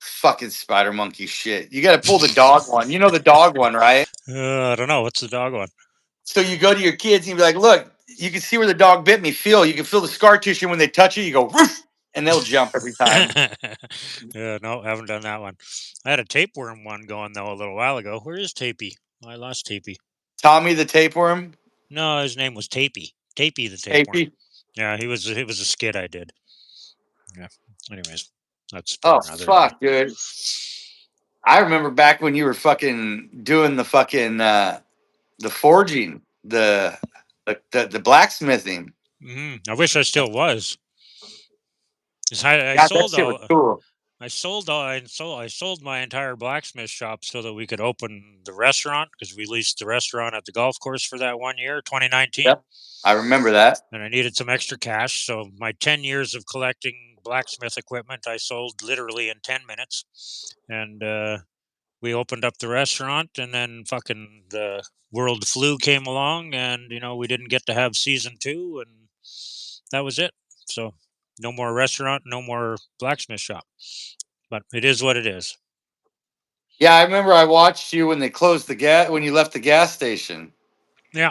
Fucking spider monkey shit. You got to pull the dog one. You know the dog one, right? I don't know. What's the dog one? So you go to your kids and you be like, look, you can see where the dog bit me. You can feel the scar tissue when they touch it. You go, woof, and they'll jump every time. Yeah, no, I haven't done that one. I had a tapeworm one going, though, a little while ago. Where is Tapey? I lost Tapey. Tommy the tapeworm? No, his name was Tapey. Tapey the tapeworm. Tapey? Yeah, it was a skit I did. Yeah. Anyways, that's fuck, dude. I remember back when you were fucking doing the fucking the forging, the blacksmithing. I wish I still was. I God, that sold shit was all. cool. I sold my entire blacksmith shop so that we could open the restaurant because we leased the restaurant at the golf course for that 1 year, 2019. Yep, I remember that. And I needed some extra cash, so my 10 years of collecting blacksmith equipment I sold literally in 10 minutes. And we opened up the restaurant, and then fucking the world flu came along, and we didn't get to have season 2, and that was it. So no more restaurant, no more blacksmith shop. But it is what it is. Yeah, I remember I watched you when they closed the gas when you left the gas station. Yeah.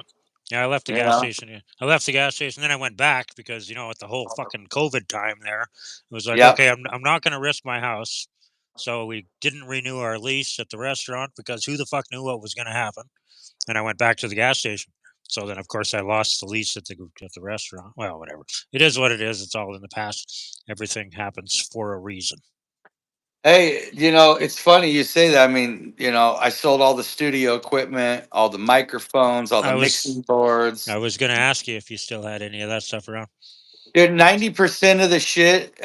Yeah, I left the You gas know? station. Yeah. I left the gas station, then I went back because at the whole fucking COVID time there, it was like, Yep. okay, I'm not going to risk my house. So we didn't renew our lease at the restaurant because who the fuck knew what was going to happen? And I went back to the gas station. So then, of course, I lost the lease at the restaurant. Well, whatever. It is what it is. It's all in the past. Everything happens for a reason. Hey, it's funny you say that. I mean, I sold all the studio equipment, all the microphones, all the I was mixing boards. I was going to ask you if you still had any of that stuff around. Dude, 90% of the shit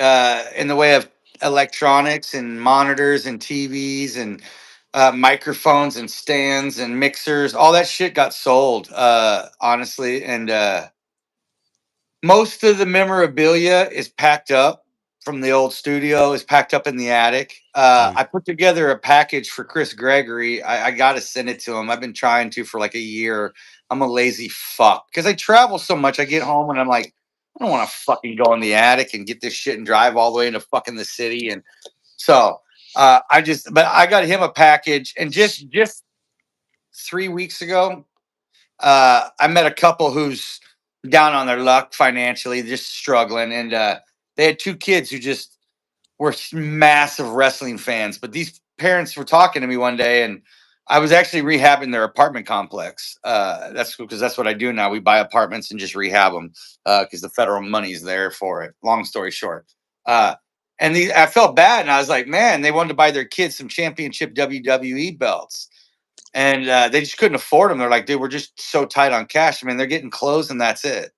in the way of electronics and monitors and TVs and microphones and stands and mixers, all that shit got sold, honestly. And most of the memorabilia is packed up from the old studio, is packed up in the attic. Oh, I put together a package for Chris Gregory. I got to send it to him. I've been trying to for like a year. I'm a lazy fuck because I travel so much. I get home and I'm like, I don't want to fucking go in the attic and get this shit and drive all the way into fucking the city. And so but I got him a package. And just 3 weeks ago, I met a couple who's down on their luck financially, just struggling, and they had 2 kids who just were massive wrestling fans. But these parents were talking to me one day, and I was actually rehabbing their apartment complex. That's because that's what I do now. We buy apartments and just rehab them because the federal money's there for it. Long story short. I felt bad, and I was like, man, they wanted to buy their kids some championship WWE belts. And they just couldn't afford them. They're like, dude, we're just so tight on cash. I mean, they're getting clothes and that's it.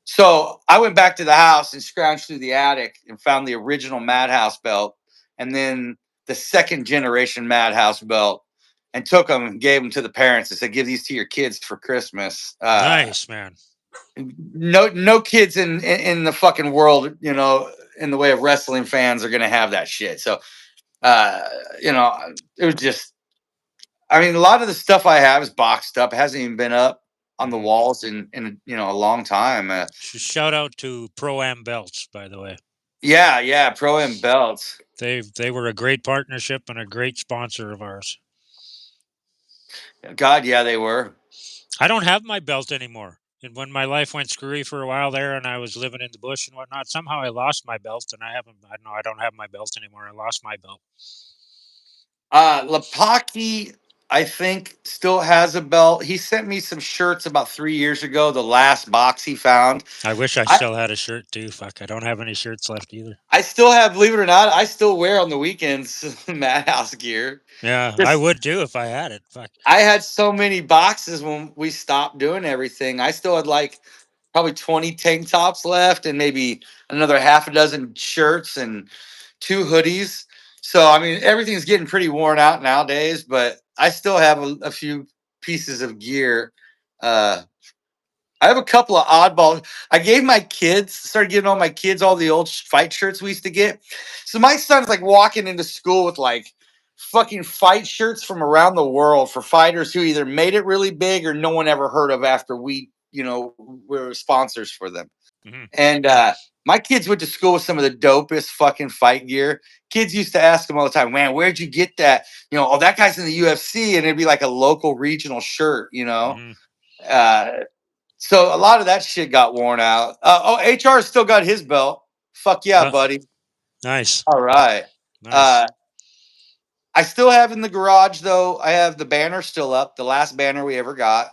So I went back to the house and scrounged through the attic and found the original Madhouse belt and then the second generation Madhouse belt and took them and gave them to the parents and said, give these to your kids for Christmas. nice, man. No kids in the fucking world, in the way of wrestling fans are going to have that shit. So, it was just, I mean, a lot of the stuff I have is boxed up. It hasn't even been up on the walls in a long time. Shout out to Pro-Am Belts, by the way. Yeah, Pro-Am belts. They were a great partnership and a great sponsor of ours. God, yeah, they were. I don't have my belt anymore. And when my life went screwy for a while there, and I was living in the bush and whatnot, somehow I lost my belt, and I don't have my belt anymore. I lost my belt. Lapaki, I think, still has a belt. He sent me some shirts about 3 years ago. The last box he found. I wish I still had a shirt too. Fuck, I don't have any shirts left either. I still have, believe it or not, I still wear on the weekends Madhouse gear. Yeah, I would too if I had it. Fuck. I had so many boxes when we stopped doing everything. I still had like probably 20 tank tops left and maybe another half a dozen shirts and 2 hoodies. So, I mean, everything's getting pretty worn out nowadays, but I still have a few pieces of gear. I have a couple of oddball. I gave my kids, started giving all my kids all the old fight shirts we used to get. So my son's like walking into school with like fucking fight shirts from around the world for fighters who either made it really big or no one ever heard of after we were sponsors for them. Mm-hmm. And my kids went to school with some of the dopest fucking fight gear. Kids used to ask them all the time, man, where'd you get that? Oh, that guy's in the UFC. And it'd be like a local regional shirt, Mm-hmm. So a lot of that shit got worn out. HR still got his belt. Fuck yeah, buddy. Nice. All right. Nice. I still have in the garage, though. I have the banner still up, the last banner we ever got.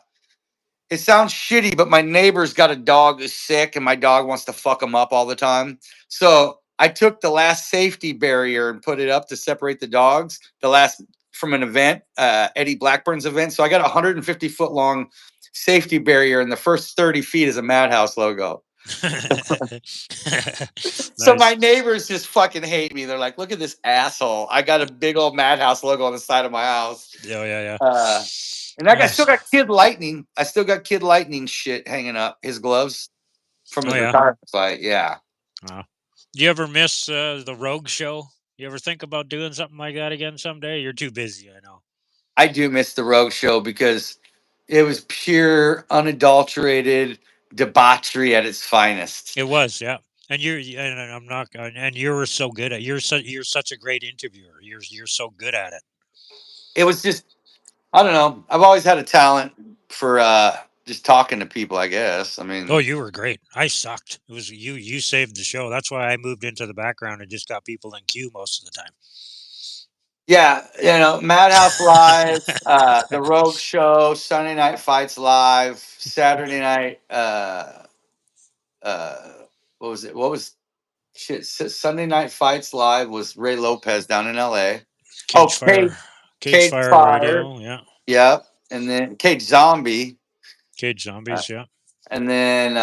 It sounds shitty, but my neighbor's got a dog who's sick, and my dog wants to fuck him up all the time. So I took the last safety barrier and put it up to separate the dogs. The last from an event, Eddie Blackburn's event. So I got a 150-foot long safety barrier, and the first 30 feet is a Madhouse logo. So Nice. my neighbors just fucking hate me. They're like, look at this asshole. I got a big old Madhouse logo on the side of my house. Yeah. And I Nice. still got Kid Lightning. I still got Kid Lightning shit hanging up. His gloves from his Oh, yeah. retirement fight. Yeah. Wow. Do you ever miss the Rogue show? You ever think about doing something like that again someday? You're too busy, I know. I do miss the Rogue show because it was pure, unadulterated debauchery at its finest. It was, yeah. And and I'm not, and you were so good at. You're such a great interviewer. You're so good at it. It was just, I don't know. I've always had a talent for just talking to people, I guess. I mean, Oh, you were great. I sucked. It was you. You saved the show. That's why I moved into the background and just got people in queue most of the time. yeah, Madhouse Live, the Rogue Show, Sunday Night Fights Live, Saturday night. What was it? What was shit? Sunday Night Fights Live was Ray Lopez down in L.A. Cage Fire Cage Fire. Radio. Yeah. Yep, and then Cage Zombie, Cage Zombies. Yeah. and then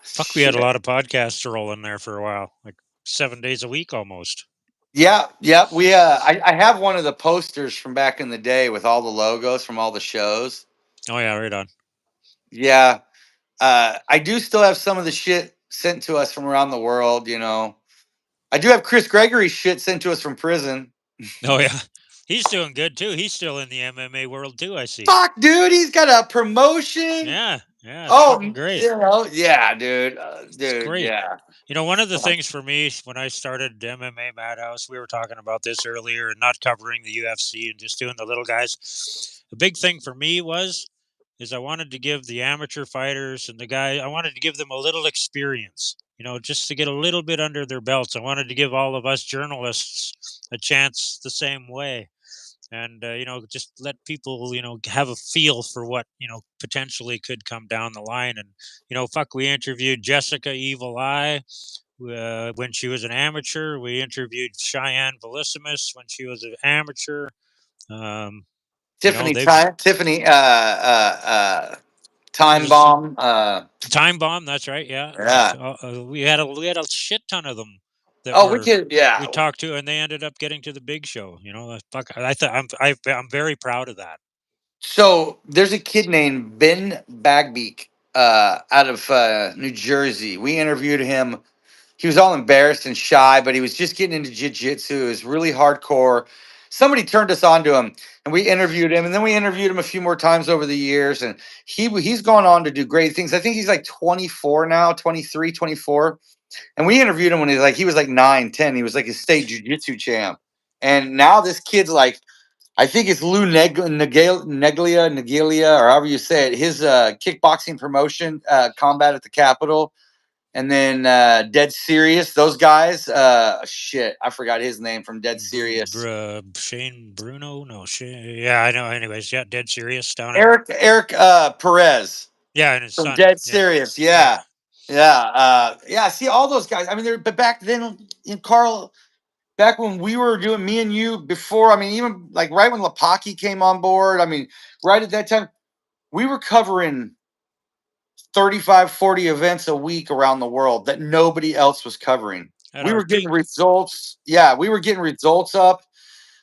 Fuck, we had a lot of podcasts rolling there for a while, like 7 days a week almost. Yeah. We I have one of the posters from back in the day with all the logos from all the shows. Oh yeah, right on. Yeah. I do still have some of the shit sent to us from around the world, I do have Chris Gregory's shit sent to us from prison. Oh yeah, he's doing good too. He's still in the MMA world too. I see. Fuck, dude, he's got a promotion. Yeah. It's Oh, fucking great. Yeah, dude. It's great. Yeah. One of the things for me when I started MMAmadhouse, we were talking about this earlier, and not covering the UFC and just doing the little guys. The big thing for me is I wanted to give the amateur fighters and the guy, I wanted to give them a little experience, just to get a little bit under their belts. I wanted to give all of us journalists a chance the same way. And, just let people, have a feel for what, potentially could come down the line. And, we interviewed Jessica Evil Eye when she was an amateur. We interviewed Cheyenne Velissimous when she was an amateur. Tiffany Time Bomb. Time Bomb, that's right. Yeah. Yeah. We had a shit ton of them that we talked to, and they ended up getting to the big show. I'm very proud of that. So there's a kid named Ben Bagbeek out of New Jersey. We interviewed him. He was all embarrassed and shy, but he was just getting into jiu-jitsu. It was really hardcore. Somebody turned us on to him, and we interviewed him. And then we interviewed him a few more times over the years. And he's gone on to do great things. I think he's like 24 now, 23, 24. And we interviewed him when he was like 9, 10. He was like a state jiu-jitsu champ. And now this kid's like, I think it's Lou Neglia, or however you say it. His kickboxing promotion, Combat at the Capitol, and then Dead Serious. Those guys, shit, I forgot his name from Dead Serious. Shane Bruno, no Shane. Yeah, I know. Anyways, yeah, Dead Serious down. Eric Perez. Yeah, and his from son. Dead Serious. Yeah. See all those guys. I mean, but back then, Carl. Back when we were doing Me and You before, I mean, even like right when Lapaki came on board, I mean, right at that time, we were covering 35, 40 events a week around the world that nobody else was covering. We were getting results. Yeah, we were getting results up.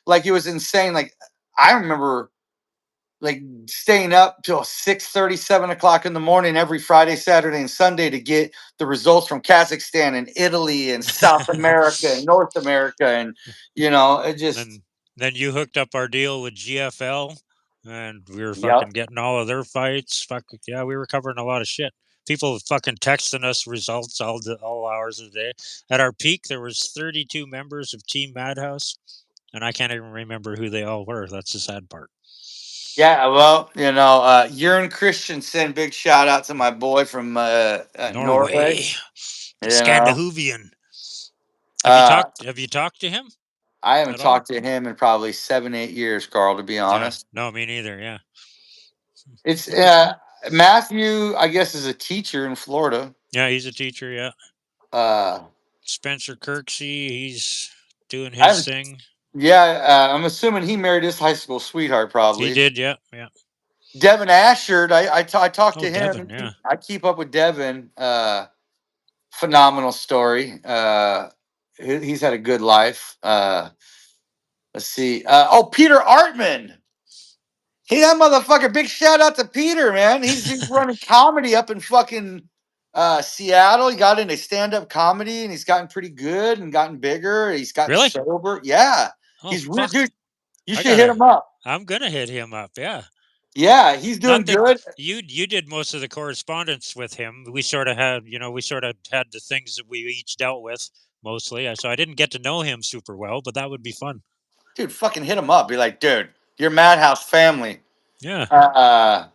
Like it was insane. Like I remember like staying up till 6:30, 7 o'clock in the morning every Friday, Saturday, and Sunday to get the results from Kazakhstan and Italy and South America and North America. And, it just. And then you hooked up our deal with GFL, and we were fucking getting all of their fights. Yeah, we were covering a lot of shit. People fucking texting us results all hours of the day. At our peak, there was 32 members of Team Madhouse, and I can't even remember who they all were. That's the sad part. Yeah, well, Jørn Christensen, big shout out to my boy from Norway. Scandinavian. Have you talked to him? I haven't talked to him in probably 7, 8 years, Carl, to be honest. Yeah, no, me neither, yeah. It's Matthew, I guess, is a teacher in Florida. Yeah, he's a teacher, yeah. Spencer Kirksey, he's doing his thing. Yeah, I'm assuming he married his high school sweetheart, probably. He did, yeah. Devin Ashard, I talked to him. Devin, yeah. I keep up with Devin. phenomenal story. He's had a good life. Let's see. Peter Artman. Hey, that motherfucker. Big shout out to Peter, man. He's running comedy up in fucking Seattle. He got into stand-up comedy and he's gotten pretty good and gotten bigger. He's gotten Really? sober. Yeah. Oh, He's fuck. dude. You I should hit him up. I'm gonna hit him up. Yeah. Yeah, he's doing Not that good. you did most of the correspondence with him. We sort of had, we sort of had the things that we each dealt with mostly. So I didn't get to know him super well, but that would be fun. Dude, fucking hit him up. Be like, dude, you're Madhouse family. Yeah.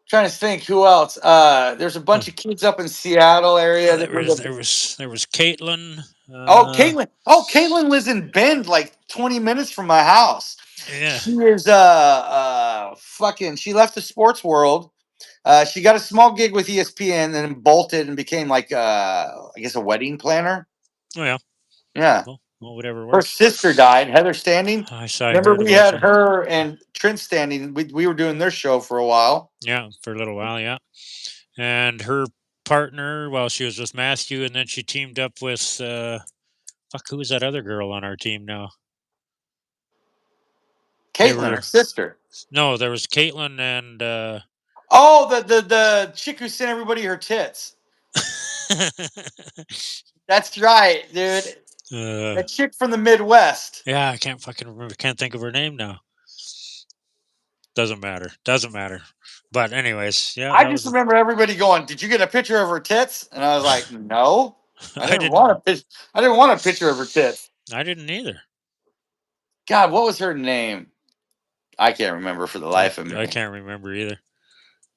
Trying to think who else. There's a bunch of kids up in Seattle area. There was Caitlin. Caitlin. Caitlin lives in Bend, like 20 minutes from my house. Yeah. She is fucking. She left the sports world. She got a small gig with ESPN, then bolted and became like I guess a wedding planner. Oh yeah. Yeah. Well, whatever Her works. sister died, Heather Standing. I saw. Remember we had her and Trent Standing. We were doing their show for a while. Yeah, for a little while. Yeah, and her partner while she was with Matthew, and then she teamed up with who was that other girl on our team now? Caitlin, her sister. No, there was Caitlin and the chick who sent everybody her tits. That's right, dude. That chick from the Midwest. Yeah, I can't fucking remember. Can't think of her name now. Doesn't matter. But anyways, yeah. I just remember everybody going, "Did you get a picture of her tits?" And I was like, "No, I didn't want a picture. I didn't want a picture of her tits." I didn't either. God, what was her name? I can't remember for the life of me. I can't remember either.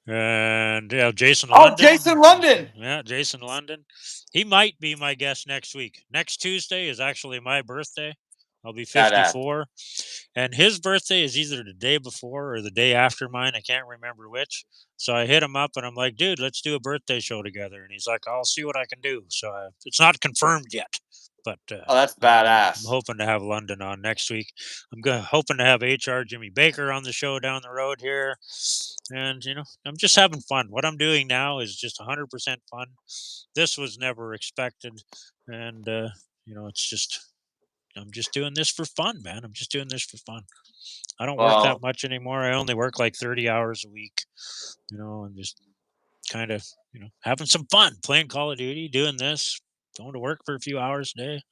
And yeah, Jason London. Jason London. Yeah, Jason London. He might be my guest next week. Next Tuesday is actually my birthday. I'll be 54. And his birthday is either the day before or the day after mine. I can't remember which. So I hit him up and I'm like, dude, let's do a birthday show together. And he's like, I'll see what I can do. So it's not confirmed yet. But that's badass. I'm hoping to have London on next week. I'm hoping to have HR Jimmy Baker on the show down the road here. And, I'm just having fun. What I'm doing now is just 100% fun. This was never expected. And, it's just, I'm just doing this for fun, man. I'm just doing this for fun. I don't work that much anymore. I only work like 30 hours a week, and just kind of, having some fun, playing Call of Duty, doing this, going to work for a few hours a day.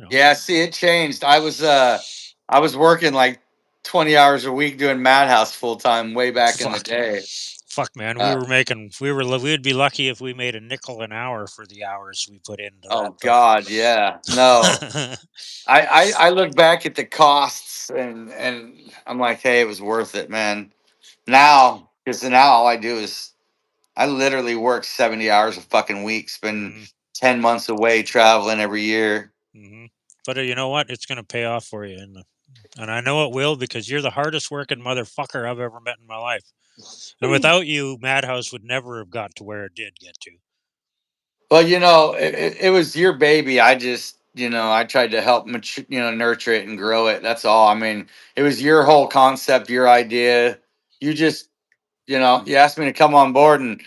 Yeah, see, it changed. I was working like 20 hours a week doing Madhouse full time way back in the day. Fuck, man, we'd be lucky if we made a nickel an hour for the hours we put into that. Oh God, yeah, no. I look back at the costs and I'm like, hey, it was worth it, man. Now, because now all I do is I literally work 70 hours a fucking week, spend 10 months away traveling every year. Mm-hmm. But you know what? It's going to pay off for you. And I know it will because you're the hardest working motherfucker I've ever met in my life. And without you, Madhouse would never have got to where it did get to. Well, it was your baby. I just, I tried to help nurture it and grow it. That's all. I mean, it was your whole concept, your idea. You just, you asked me to come on board and,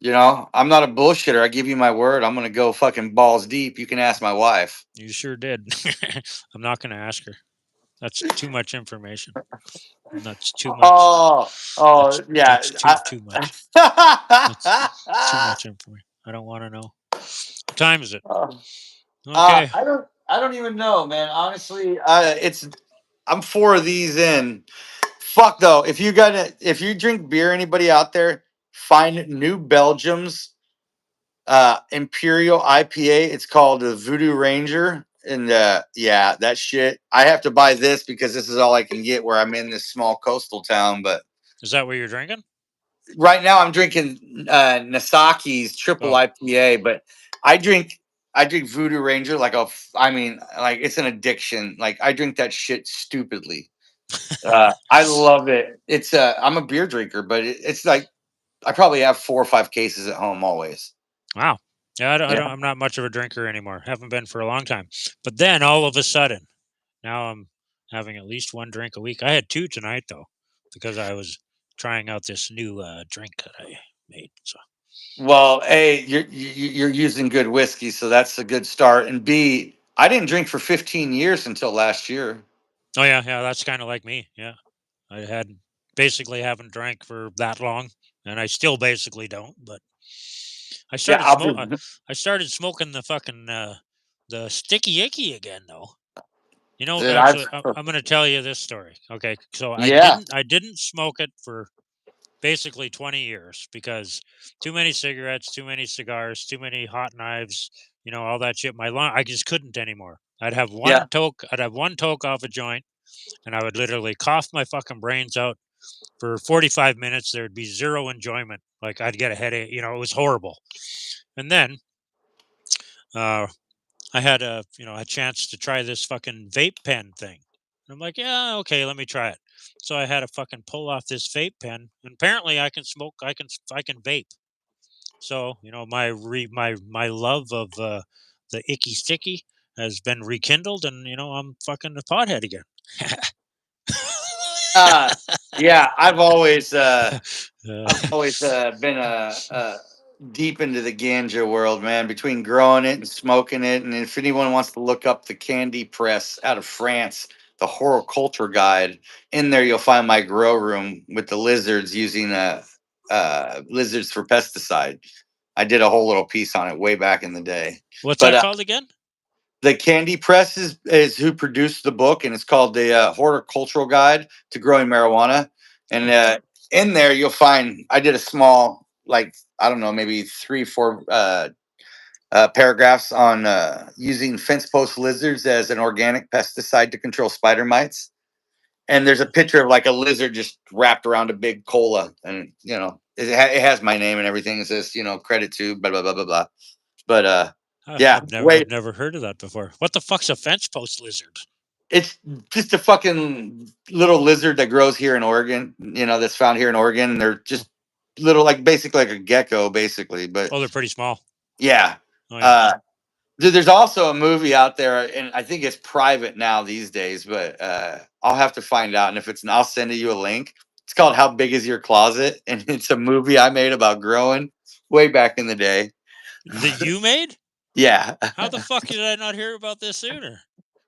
I'm not a bullshitter. I give you my word. I'm going to go fucking balls deep. You can ask my wife. You sure did. I'm not going to ask her. That's too much information. That's too much. Yeah. That's too much. That's too much information. I don't want to know. What time is it? Okay. I don't even know, man. Honestly, I'm 4 of these in. Fuck though. If you drink beer, anybody out there, find New Belgium's Imperial IPA. It's called the Voodoo Ranger. And yeah, that shit. I have to buy this because this is all I can get where I'm in this small coastal town. But is that what you're drinking? Right now, I'm drinking Nasaki's triple IPA. But I drink Voodoo Ranger like it's an addiction. Like I drink that shit stupidly. I love it. It's I'm a beer drinker, but it's like I probably have 4 or 5 cases at home always. Wow. Yeah, I'm not much of a drinker anymore. Haven't been for a long time. But then all of a sudden, now I'm having at least 1 drink a week. I had 2 tonight though, because I was trying out this new drink that I made. So Well, A, you're using good whiskey, so that's a good start. And B, I didn't drink for 15 years until last year. Oh yeah, that's kind of like me. Yeah, I basically haven't drank for that long, and I still basically don't. But I Yeah, started I'll smoke. be. I started smoking the fucking the sticky icky again, though. You know, Dude, actually, I'm going to tell you this story. Okay, so yeah, I didn't smoke it for basically 20 years because too many cigarettes, too many cigars, too many hot knives, all that shit. My lung, I just couldn't anymore. I'd have yeah. one toke off a joint, and I would literally cough my fucking brains out for 45 minutes. There'd be zero enjoyment. Like I'd get a headache. It was horrible. And then uh, I had a chance to try this fucking vape pen thing. I'm like, yeah, okay, let me try it. So I had to fucking pull off this vape pen, and apparently I can smoke. I can vape. So my love of the icky sticky has been rekindled, and I'm fucking a pothead again. Uh, yeah, I've always Uh, been deep into the ganja world, man. Between growing it and smoking it, and if anyone wants to look up the Candy Press out of France, the horticulture guide, in there you'll find my grow room with the lizards using lizards for pesticide. I did a whole little piece on it way back in the day. what's But that called again? the Candy Press is who produced the book, and it's called the Horticultural Guide to Growing Marijuana. And in there, you'll find I did a small, like I don't know, maybe 3-4 paragraphs on using fence post lizards as an organic pesticide to control spider mites. And there's a picture of like a lizard just wrapped around a big cola, and it has my name and everything. It says credit to blah blah blah blah blah. But yeah, I've wait. never heard of that before. What the fuck's a fence post lizard? It's just a fucking little lizard that grows here in Oregon, that's found here in Oregon. And they're just little, like basically like a gecko, basically. But Oh, they're pretty small. yeah. Oh yeah. Dude, there's also a movie out there, and I think it's private now these days, but I'll have to find out. And if it's, I'll send you a link. It's called How Big Is Your Closet? And it's a movie I made about growing way back in the day. That you made? Yeah. How the fuck did I not hear about this sooner?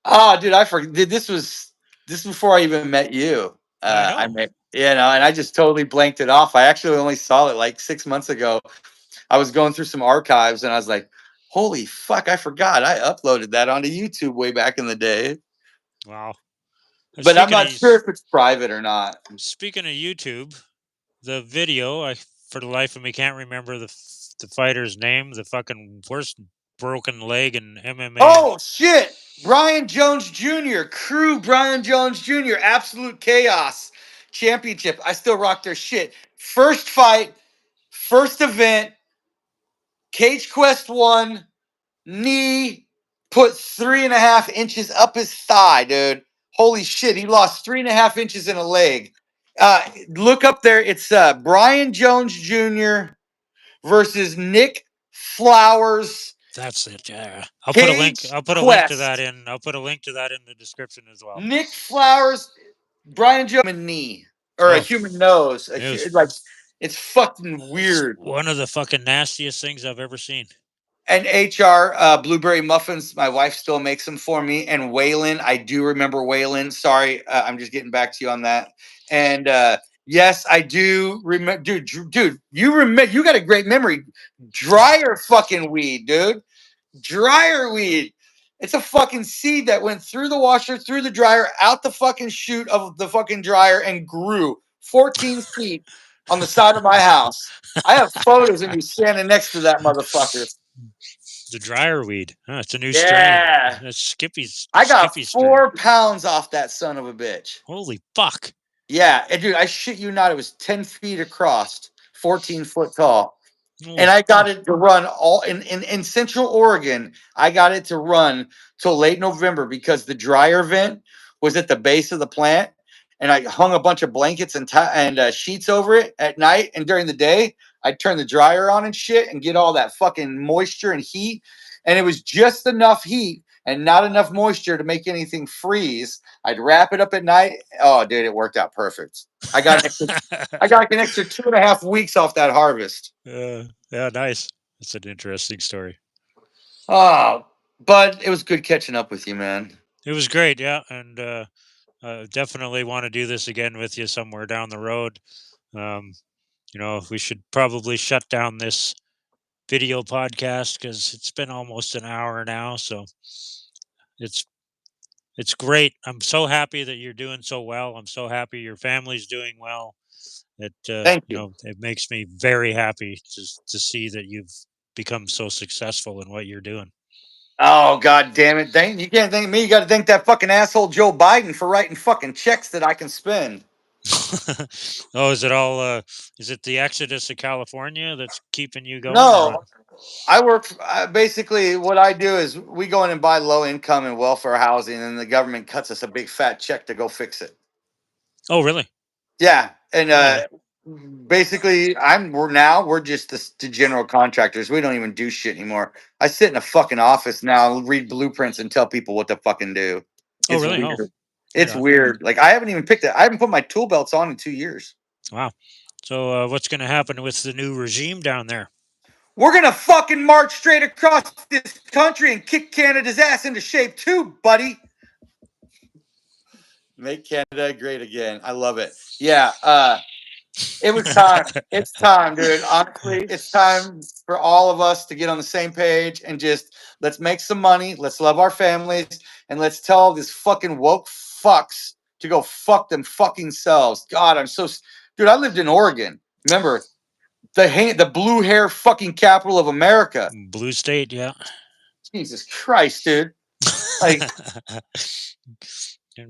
Oh, dude, I forget. This was before I even met you. I I know. met, and I just totally blanked it off. I actually only saw it like 6 months ago. I was going through some archives, and I was like, "Holy fuck, I forgot. I uploaded that onto YouTube way back in the day." Wow. But I'm not sure if it's private or not. Speaking of YouTube, the video, I for the life of me can't remember the fighter's name. The fucking worst broken leg in MMA. Oh shit, Brian Jones Jr. Crew Brian Jones Jr. Absolute Chaos Championship. I still rock their shit. First fight, first event. Cage Quest 1, knee put 3.5 inches up his thigh, dude. Holy shit, he lost 3.5 inches in a leg. Look up there. It's Brian Jones Jr. versus Nick Flowers. That's it. Yeah. I'll put a link. Cage I'll put a link to that Quest. in. I'll put a link to that in the description as well. Nick Flowers, Brian Jones, human knee or a Oh, human nose. Like it's fucking weird. one of the fucking nastiest things I've ever seen. And HR blueberry muffins. My wife still makes them for me. And Waylon, I do remember Waylon. Sorry, I'm just getting back to you on that. And yes, I do remember. Dude, you remember? You got a great memory. Dryer fucking weed, dude. Dryer weed. It's a fucking seed that went through the washer, through the dryer, out the fucking chute of the fucking dryer, and grew 14 feet on the side of my house. I have photos of me standing next to that motherfucker. The dryer weed. Oh, it's a new strain. Yeah. That's Skippy's. I got Skippy's 4 strain. pounds off that son of a bitch. Holy fuck. Yeah. And dude, I shit you not, it was 10 feet across, 14 foot tall. Holy And I got fuck. it to run all in Central Oregon. I got it to run till late November because the dryer vent was at the base of the plant. And I hung a bunch of blankets and sheets over it at night. And during the day, I'd turn the dryer on and shit and get all that fucking moisture and heat. And it was just enough heat and not enough moisture to make anything freeze. I'd wrap it up at night. Oh, dude, it worked out perfect. I got an extra 2.5 weeks off that harvest. Yeah, nice. That's an interesting story. Oh, but it was good catching up with you, man. It was great, yeah, and definitely want to do this again with you somewhere down the road. We should probably shut down this video podcast because it's been almost an hour now. So it's great. I'm so happy that you're doing so well. I'm so happy your family's doing well. Thank you. It makes me very happy to see that you've become so successful in what you're doing. Oh, God damn it. You can't thank me. You got to thank that fucking asshole Joe Biden for writing fucking checks that I can spend. Oh, is it all, is it the exodus of California that's keeping you going? No, I work. Basically, what I do is we go in and buy low income and welfare housing, and the government cuts us a big fat check to go fix it. Oh, really? Yeah. And basically, we're just the general contractors. We don't even do shit anymore. I sit in a fucking office now, read blueprints, and tell people what to fucking do. Oh, really? Weird. Oh, it's weird. Like, I haven't even I haven't put my tool belts on in 2 years. Wow. So what's going to happen with the new regime down there? We're going to fucking march straight across this country and kick Canada's ass into shape too, buddy. Make Canada great again. I love it. Yeah. It was time. It's time, dude. Honestly, it's time for all of us to get on the same page and just let's make some money. Let's love our families and let's tell all these fucking woke fucks to go fuck them fucking selves. God, dude, I lived in Oregon. Remember the blue hair fucking capital of America. Blue state, yeah. Jesus Christ, dude. Like,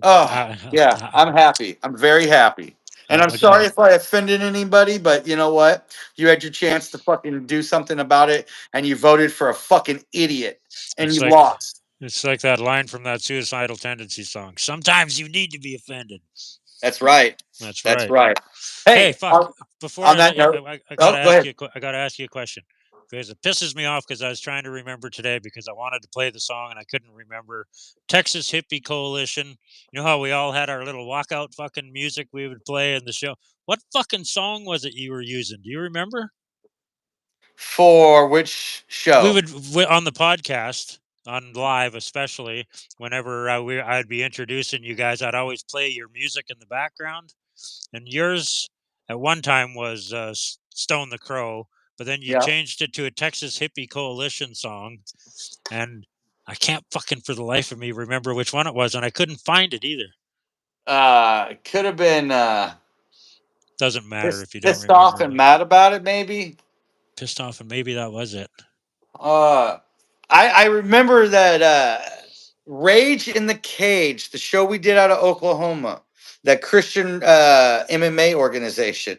oh, yeah, I'm happy. I'm very happy. And I'm sorry if I offended anybody, but you know what? You had your chance to fucking do something about it, and you voted for a fucking idiot, and you lost. It's like that line from that Suicidal Tendency song. Sometimes you need to be offended. That's right. That's right. Hey, fuck! Before I gotta ask you a question because it pisses me off because I was trying to remember today because I wanted to play the song and I couldn't remember. Texas Hippie Coalition. You know how we all had our little walkout fucking music we would play in the show. What fucking song was it you were using? Do you remember? For which show? We would on the podcast. On live, especially whenever I'd be introducing you guys, I'd always play your music in the background. And yours at one time was Stone the Crow, but then you changed it to a Texas Hippie Coalition song. And I can't fucking for the life of me remember which one it was, and I couldn't find it either. It could have been doesn't matter if you don't remember. Pissed off and mad about it, maybe. Pissed off and maybe that was it. I remember that Rage in the Cage, the show we did out of Oklahoma, that Christian MMA organization.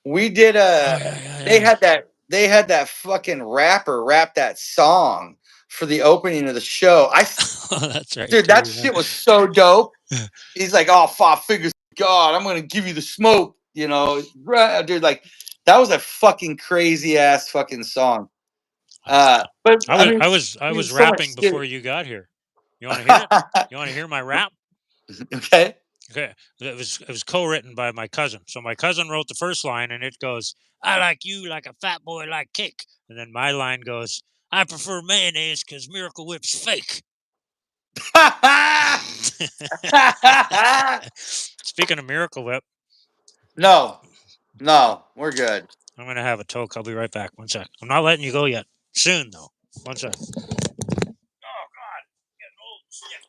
We did they had that fucking rapper rap that song for the opening of the show. That's right. Dude, that shit was so dope. He's like, "Oh, 5 figures, God, I'm gonna give you the smoke," you know, dude. Like, that was a fucking crazy ass fucking song. But I was rapping before you got here. You want to hear it? You want to hear my rap? Okay. Okay. It was co-written by my cousin. So my cousin wrote the first line, and it goes, "I like you like a fat boy like cake," and then my line goes, "I prefer mayonnaise because Miracle Whip's fake." Speaking of Miracle Whip, no, we're good. I'm gonna have a toke. I'll be right back. One sec. I'm not letting you go yet. Soon though. One sec. Oh God, getting old and stiff.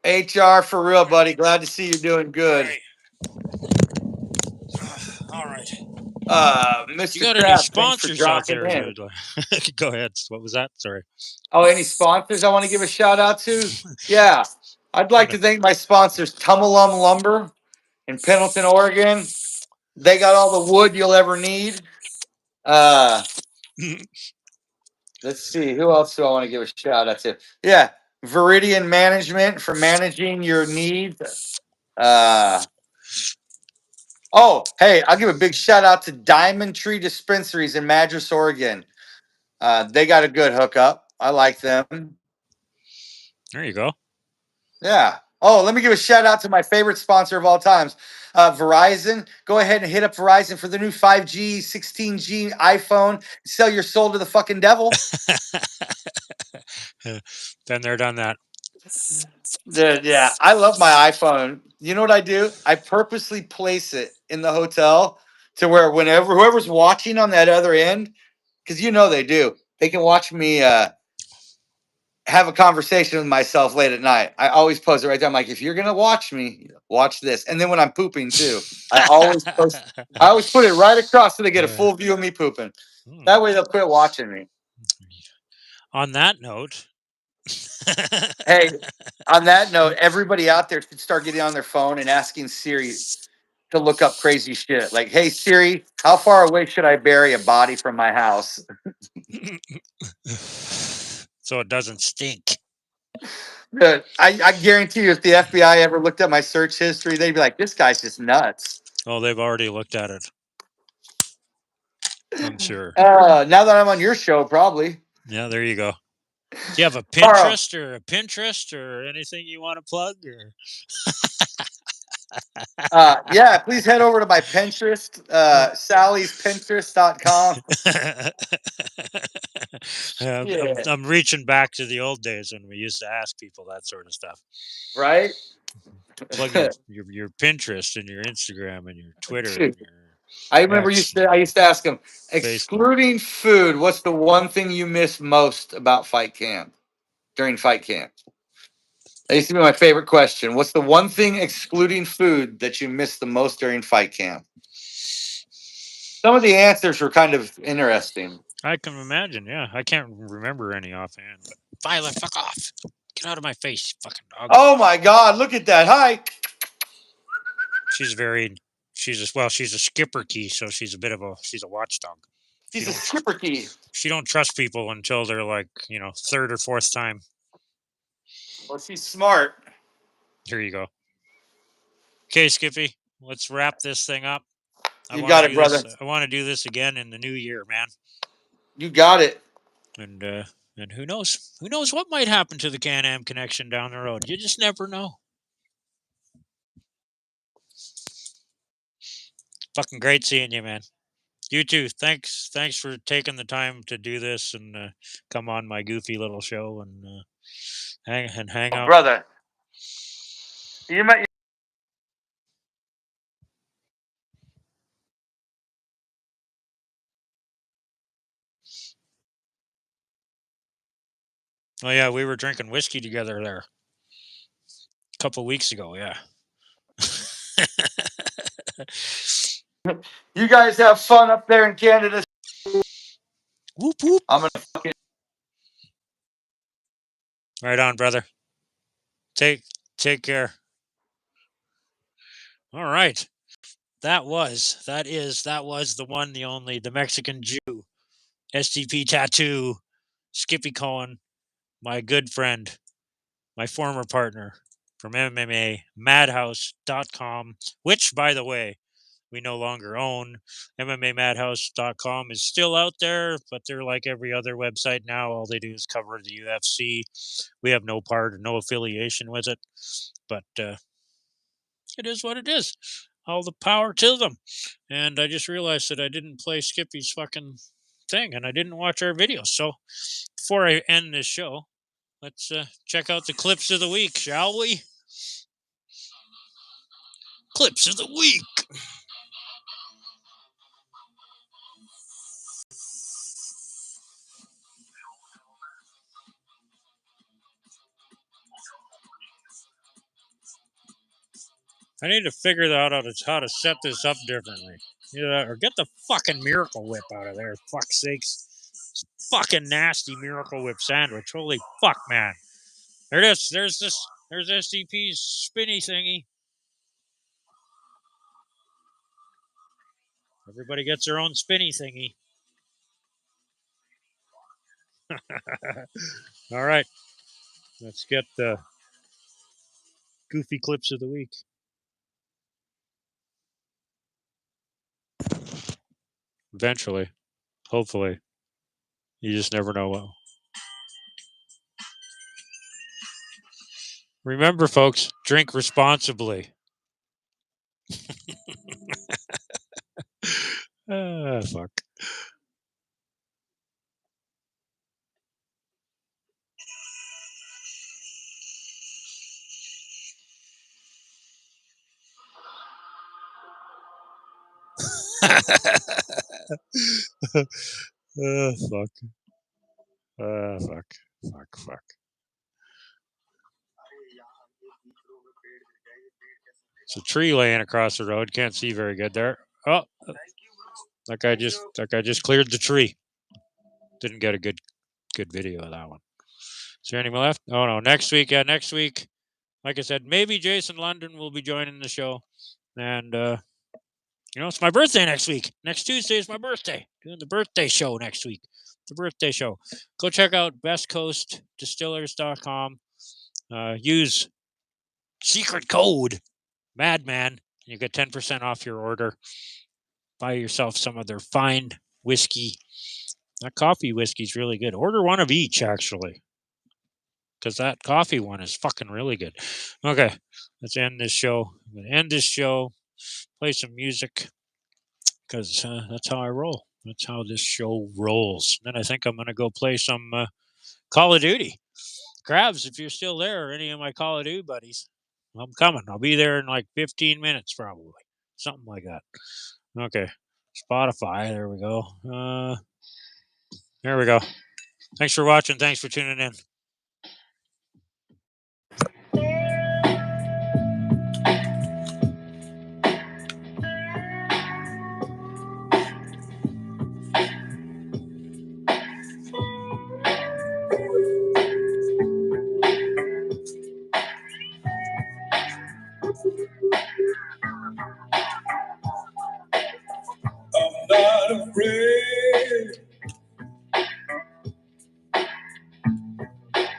HR for real, buddy. Glad to see you doing good. All right. Mr. You got Kraft, any sponsors out there? Go ahead. What was that? Sorry. Oh, any sponsors I want to give a shout out to? Yeah. I'd like to thank my sponsors, Tumalum Lumber in Pendleton, Oregon. They got all the wood you'll ever need. Let's see. Who else do I want to give a shout out to? Yeah. Viridian Management for managing your needs. Oh, hey, I'll give a big shout out to Diamond Tree Dispensaries in Madras, Oregon. They got a good hookup. I like them. There you go. Yeah. Oh, let me give a shout out to my favorite sponsor of all times, Verizon. Go ahead and hit up Verizon for the new 5G, 16G iPhone. Sell your soul to the fucking devil. Then they're done that. Dude, yeah, I love my iPhone. You know what I do? I purposely place it in the hotel to where whenever whoever's watching on that other end, because you know they do, they can watch me have a conversation with myself late at night. I always post it right there. I'm like, if you're gonna watch me, watch this. And then when I'm pooping too, I always post. I always put it right across so they get a full view of me pooping. That way they'll quit watching me. On that note. Hey, on that note, everybody out there should start getting on their phone and asking Siri to look up crazy shit. Like, hey Siri, how far away should I bury a body from my house? So it doesn't stink. I guarantee you, if the FBI ever looked at my search history, they'd be like, this guy's just nuts. Oh, they've already looked at it. I'm sure. Now that I'm on your show, probably. Yeah, there you go. Do you have a Carl. Pinterest or anything you want to plug? Or? Yeah, please head over to my Pinterest, sallyspinterest.com. I'm reaching back to the old days when we used to ask people that sort of stuff. Right? Plug your Pinterest and your Instagram and your Twitter and your I remember I used to ask him, excluding food, what's the one thing you miss most about fight camp during fight camp? That used to be my favorite question. What's the one thing excluding food that you miss the most during fight camp? Some of the answers were kind of interesting. I can imagine, yeah. I can't remember any offhand. But Violet, fuck off. Get out of my face, you fucking dog. Oh my God, look at that. Hi. She's a skipper key, so she's a watchdog. She's a skipper key. She don't trust people until they're like, third or fourth time. Well, she's smart. Here you go. Okay, Skippy, let's wrap this thing up. You got it, brother. I want to do this again in the new year, man. You got it. And who knows? Who knows what might happen to the Can-Am connection down the road? You just never know. Fucking great seeing you, man. You too. Thanks for taking the time to do this and come on my goofy little show and hang out. Brother. You might. Oh yeah, we were drinking whiskey together there a couple weeks ago. Yeah. You guys have fun up there in Canada. Whoop whoop. I'm gonna fucking. Right on, brother. Take care. All right. That was the one, the only, the Mexican Jew, StpTattoo, Skippy Cohen, my good friend, my former partner from MMAmadhouse.com, which, by the way, we no longer own. MMAmadhouse.com is still out there, but they're like every other website now. All they do is cover the UFC. We have no part or no affiliation with it, but it is what it is. All the power to them. And I just realized that I didn't play Skippy's fucking thing, and I didn't watch our videos. So before I end this show, let's check out the clips of the week, shall we? Clips of the week. I need to figure out how to set this up differently. Or get the fucking Miracle Whip out of there, fuck's sakes. It's fucking nasty Miracle Whip sandwich. Holy fuck, man. There it is. There's STP's spinny thingy. Everybody gets their own spinny thingy. All right. Let's get the goofy clips of the week. Eventually. Hopefully. You just never know. Remember, folks, drink responsibly. Fuck. Fuck. Fuck. It's a tree laying across the road. Can't see very good there. Oh, that guy just cleared the tree. Didn't get a good video of that one. Is there any more left? Oh no, next week. Yeah, next week. Like I said, maybe Jason London will be joining the show, and it's my birthday next week. Next Tuesday is my birthday. Doing the birthday show next week. The birthday show. Go check out bestcoastdistillers.com. Use secret code Madman. You get 10% off your order. Buy yourself some of their fine whiskey. That coffee whiskey is really good. Order one of each, actually, because that coffee one is fucking really good. Okay, let's end this show. I'm going to end this show, play some music, because that's how I roll. That's how this show rolls. Then I think I'm going to go play some Call of Duty. Krabs, if you're still there, or any of my Call of Duty buddies, I'm coming. I'll be there in like 15 minutes, probably. Something like that. Okay. Spotify. There we go. There we go. Thanks for watching. Thanks for tuning in. I'm not afraid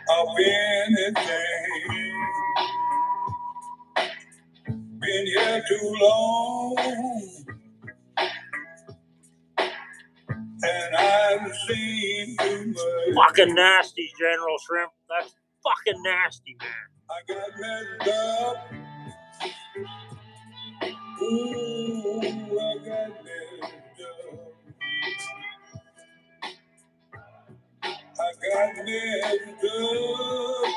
of anything. Been here too long, and I've seen too much. Fucking nasty, General Shrimp. That's fucking nasty, man. I got messed up. Ooh, I got messed up. I got messed up.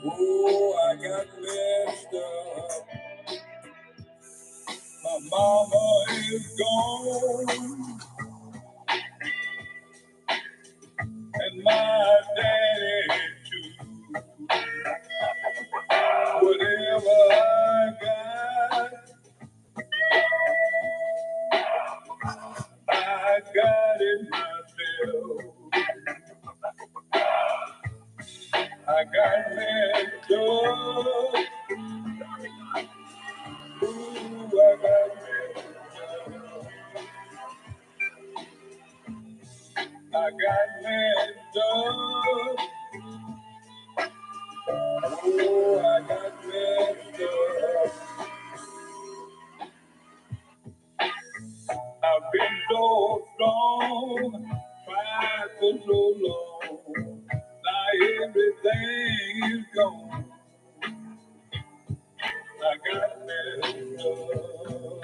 Ooh, I got messed up. My mama is gone, and my daddy too. Whatever I got, I got it myself. I got messed up. Ooh, I got messed up. I got messed up. Oh, I got messed up. I've been so strong, tried for so long. Now everything is gone. I got messed up.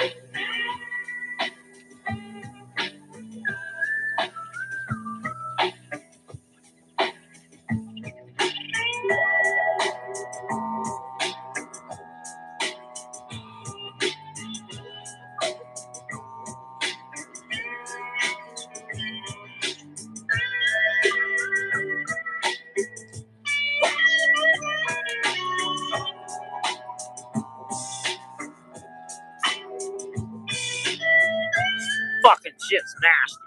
Fucking shit's nasty.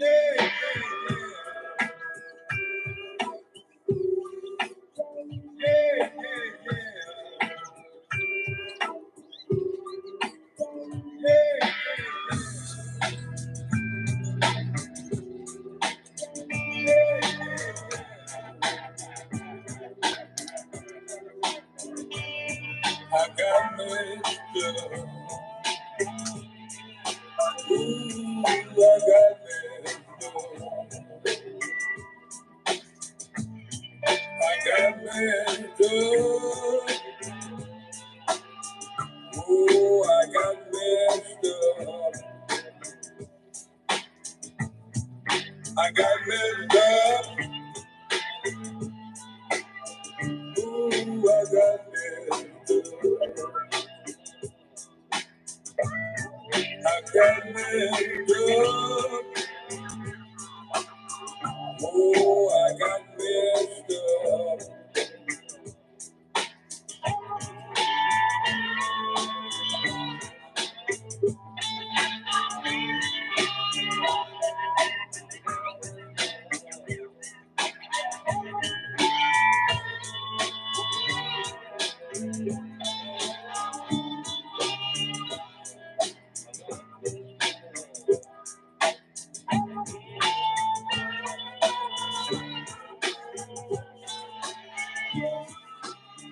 Yeah, yeah, yeah. I got messed up. Ooh, I got messed up. I got messed up. Oh, I got messed up. I got messed up. Ooh, I got messed up. I got messed up. Oh, I got messed up.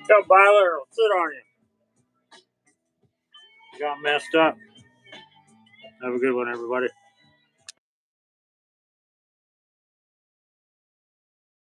Go, Byler, sit on you. You got messed up. Have a good one, everybody.